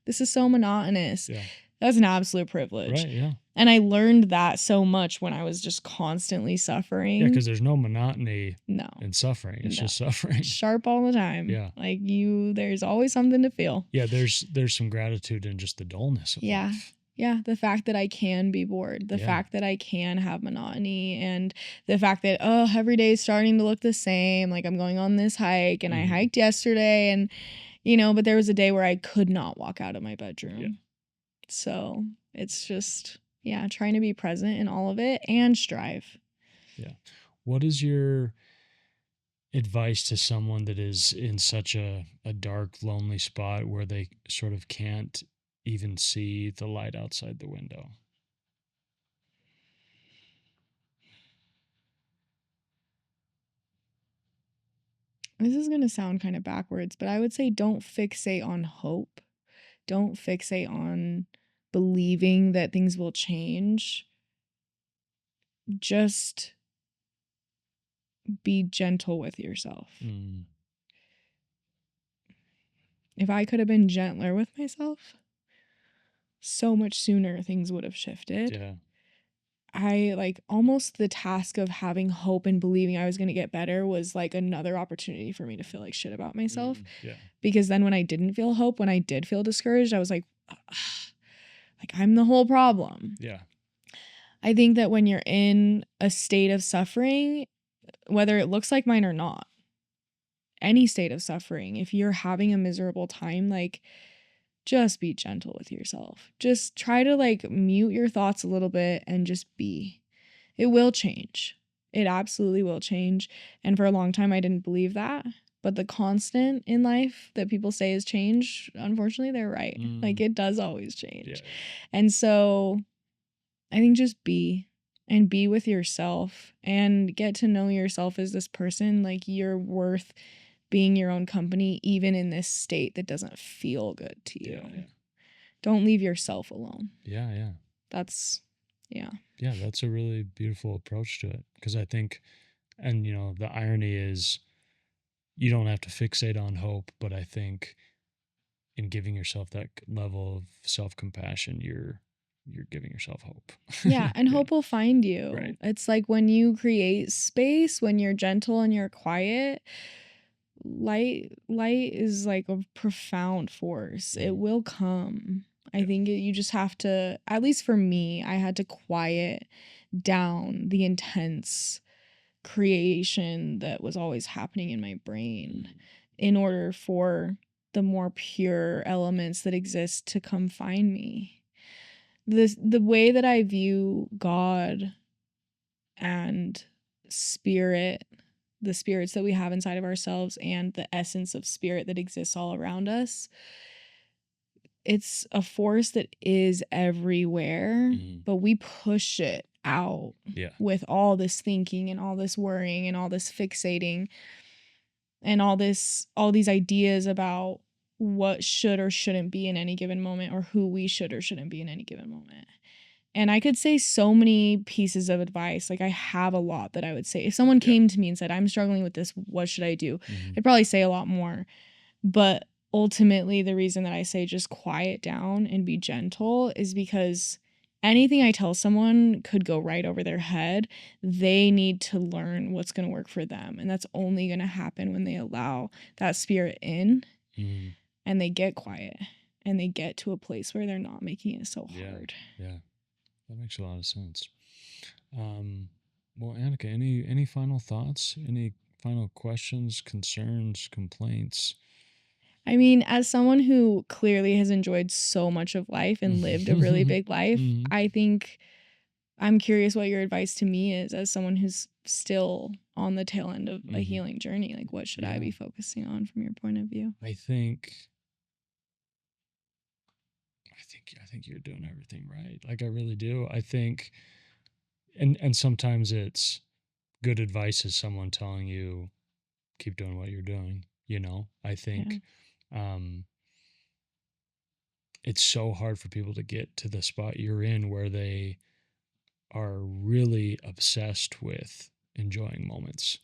this is so monotonous. Yeah. That's an absolute privilege. Right, yeah. And I learned that so much when I was just constantly Yeah, suffering. because there's no monotony No. in suffering. It's No. just suffering. Sharp all the time. Yeah. Like there's always something to feel. Yeah, there's some gratitude in just the dullness of life. Yeah, the fact that I can be bored, the fact that I can have monotony, and the fact that, every day is starting to look the same. Like I'm going on this hike and I hiked yesterday and, but there was a day where I could not walk out of my bedroom. Yeah. So it's just, trying to be present in all of it and strive. Yeah. What is your advice to someone that is in such a dark, lonely spot where they sort of can't even see the light outside the window? This is going to sound kind of backwards, but I would say don't fixate on hope. Don't fixate on believing that things will change. Just be gentle with yourself. If I could have been gentler with myself, so much sooner things would have shifted. Yeah. I like almost the task of having hope and believing I was going to get better was like another opportunity for me to feel like shit about myself. Yeah. Because then when I didn't feel hope, when I did feel discouraged, I was like I'm the whole problem. Yeah. I think that when you're in a state of suffering, whether it looks like mine or not, any state of suffering, if you're having a miserable time, like just be gentle with yourself. Just try to like mute your thoughts a little bit and just be. It will change. It absolutely will change. And for a long time, I didn't believe that. But the constant in life that people say is change, unfortunately, they're right. Like it does always change. Yeah. And so I think just be and be with yourself and get to know yourself as this person. Like you're worth being your own company, even in this state that doesn't feel good to you. Yeah. Don't leave yourself alone. Yeah. That's a really beautiful approach to it, because I think, and the irony is you don't have to fixate on hope, but I think in giving yourself that level of self-compassion, you're giving yourself hope. Yeah, and hope will find you. Right. It's like when you create space, when you're gentle and you're quiet, light is like a profound force. It will come. I think you just have to, at least for me, I had to quiet down the intense creation that was always happening in my brain in order for the more pure elements that exist to come find me. The way that I view God and spirit, the spirits that we have inside of ourselves and the essence of spirit that exists all around us, it's a force that is everywhere, but we push it out with all this thinking and all this worrying and all this fixating and all these ideas about what should or shouldn't be in any given moment or who we should or shouldn't be in any given moment. And I could say so many pieces of advice. Like I have a lot that I would say. If someone came to me and said, I'm struggling with this, what should I do? I'd probably say a lot more. But ultimately, the reason that I say just quiet down and be gentle is because anything I tell someone could go right over their head. They need to learn what's going to work for them. And that's only going to happen when they allow that spirit in and they get quiet and they get to a place where they're not making it so hard. Yeah. That makes a lot of sense. Well, Anica, any final thoughts? Any final questions, concerns, complaints? I mean, as someone who clearly has enjoyed so much of life and lived a really big life, I think I'm curious what your advice to me is as someone who's still on the tail end of a healing journey. Like, what should I be focusing on from your point of view? I think you're doing everything right. Like I really do. I think, and sometimes it's good advice is someone telling you keep doing what you're doing. I think it's so hard for people to get to the spot you're in where they are really obsessed with enjoying moments,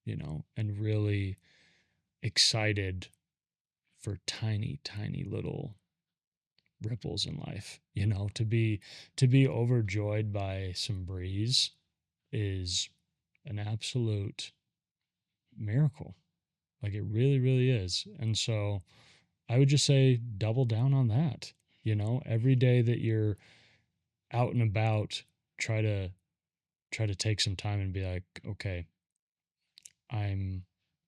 and really excited for tiny, tiny little ripples in life. To be overjoyed by some breeze is an absolute miracle. Like, it really, really is. And so I would just say double down on that. Every day that you're out and about, try to take some time and be like, okay, I'm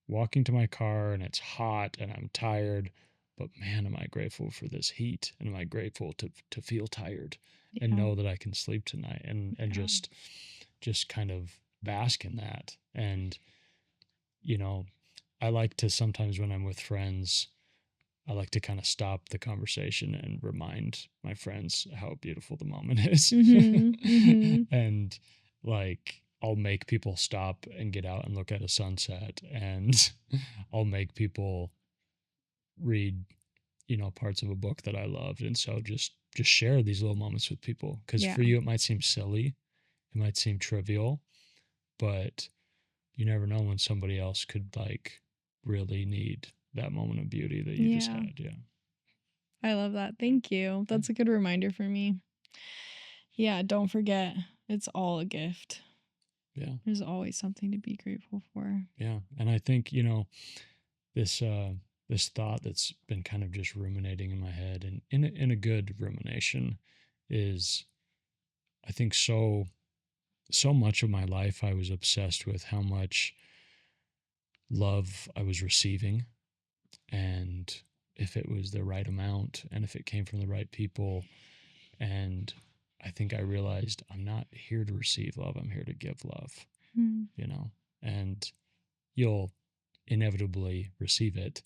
walking to my car and it's hot and I'm tired, but man, am I grateful for this heat, and am I grateful to feel tired and Yeah. know that I can sleep tonight, and Yeah. just kind of bask in that. And I like to, sometimes when I'm with friends, I like to kind of stop the conversation and remind my friends how beautiful the moment is. And like, I'll make people stop and get out and look at a sunset, and I'll make people read, parts of a book that I loved. And so just share these little moments with people, because Yeah. for you it might seem silly, it might seem trivial, but you never know when somebody else could like really need that moment of beauty that you just Yeah. had. Yeah. I love that. Thank you. That's a good reminder for me. Yeah, don't forget, it's all a gift. Yeah. There's always something to be grateful for. Yeah. And I think, this this thought that's been kind of just ruminating in my head, and in a good rumination, is I think so much of my life I was obsessed with how much love I was receiving, and if it was the right amount, and if it came from the right people. And I think I realized I'm not here to receive love, I'm here to give love. And you'll inevitably receive it,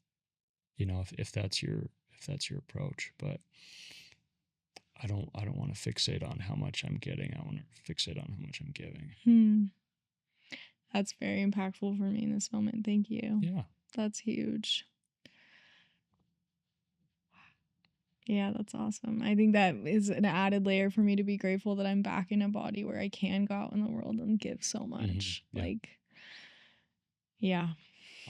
if that's your approach. But I don't want to fixate on how much I'm getting. I want to fixate on how much I'm giving. That's very impactful for me in this moment. Thank you. Yeah. That's huge. Yeah, that's awesome. I think that is an added layer for me to be grateful that I'm back in a body where I can go out in the world and give so much. Yeah. Like, yeah.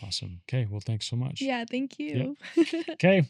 Awesome. Okay. Well, thanks so much. Yeah, thank you. Okay.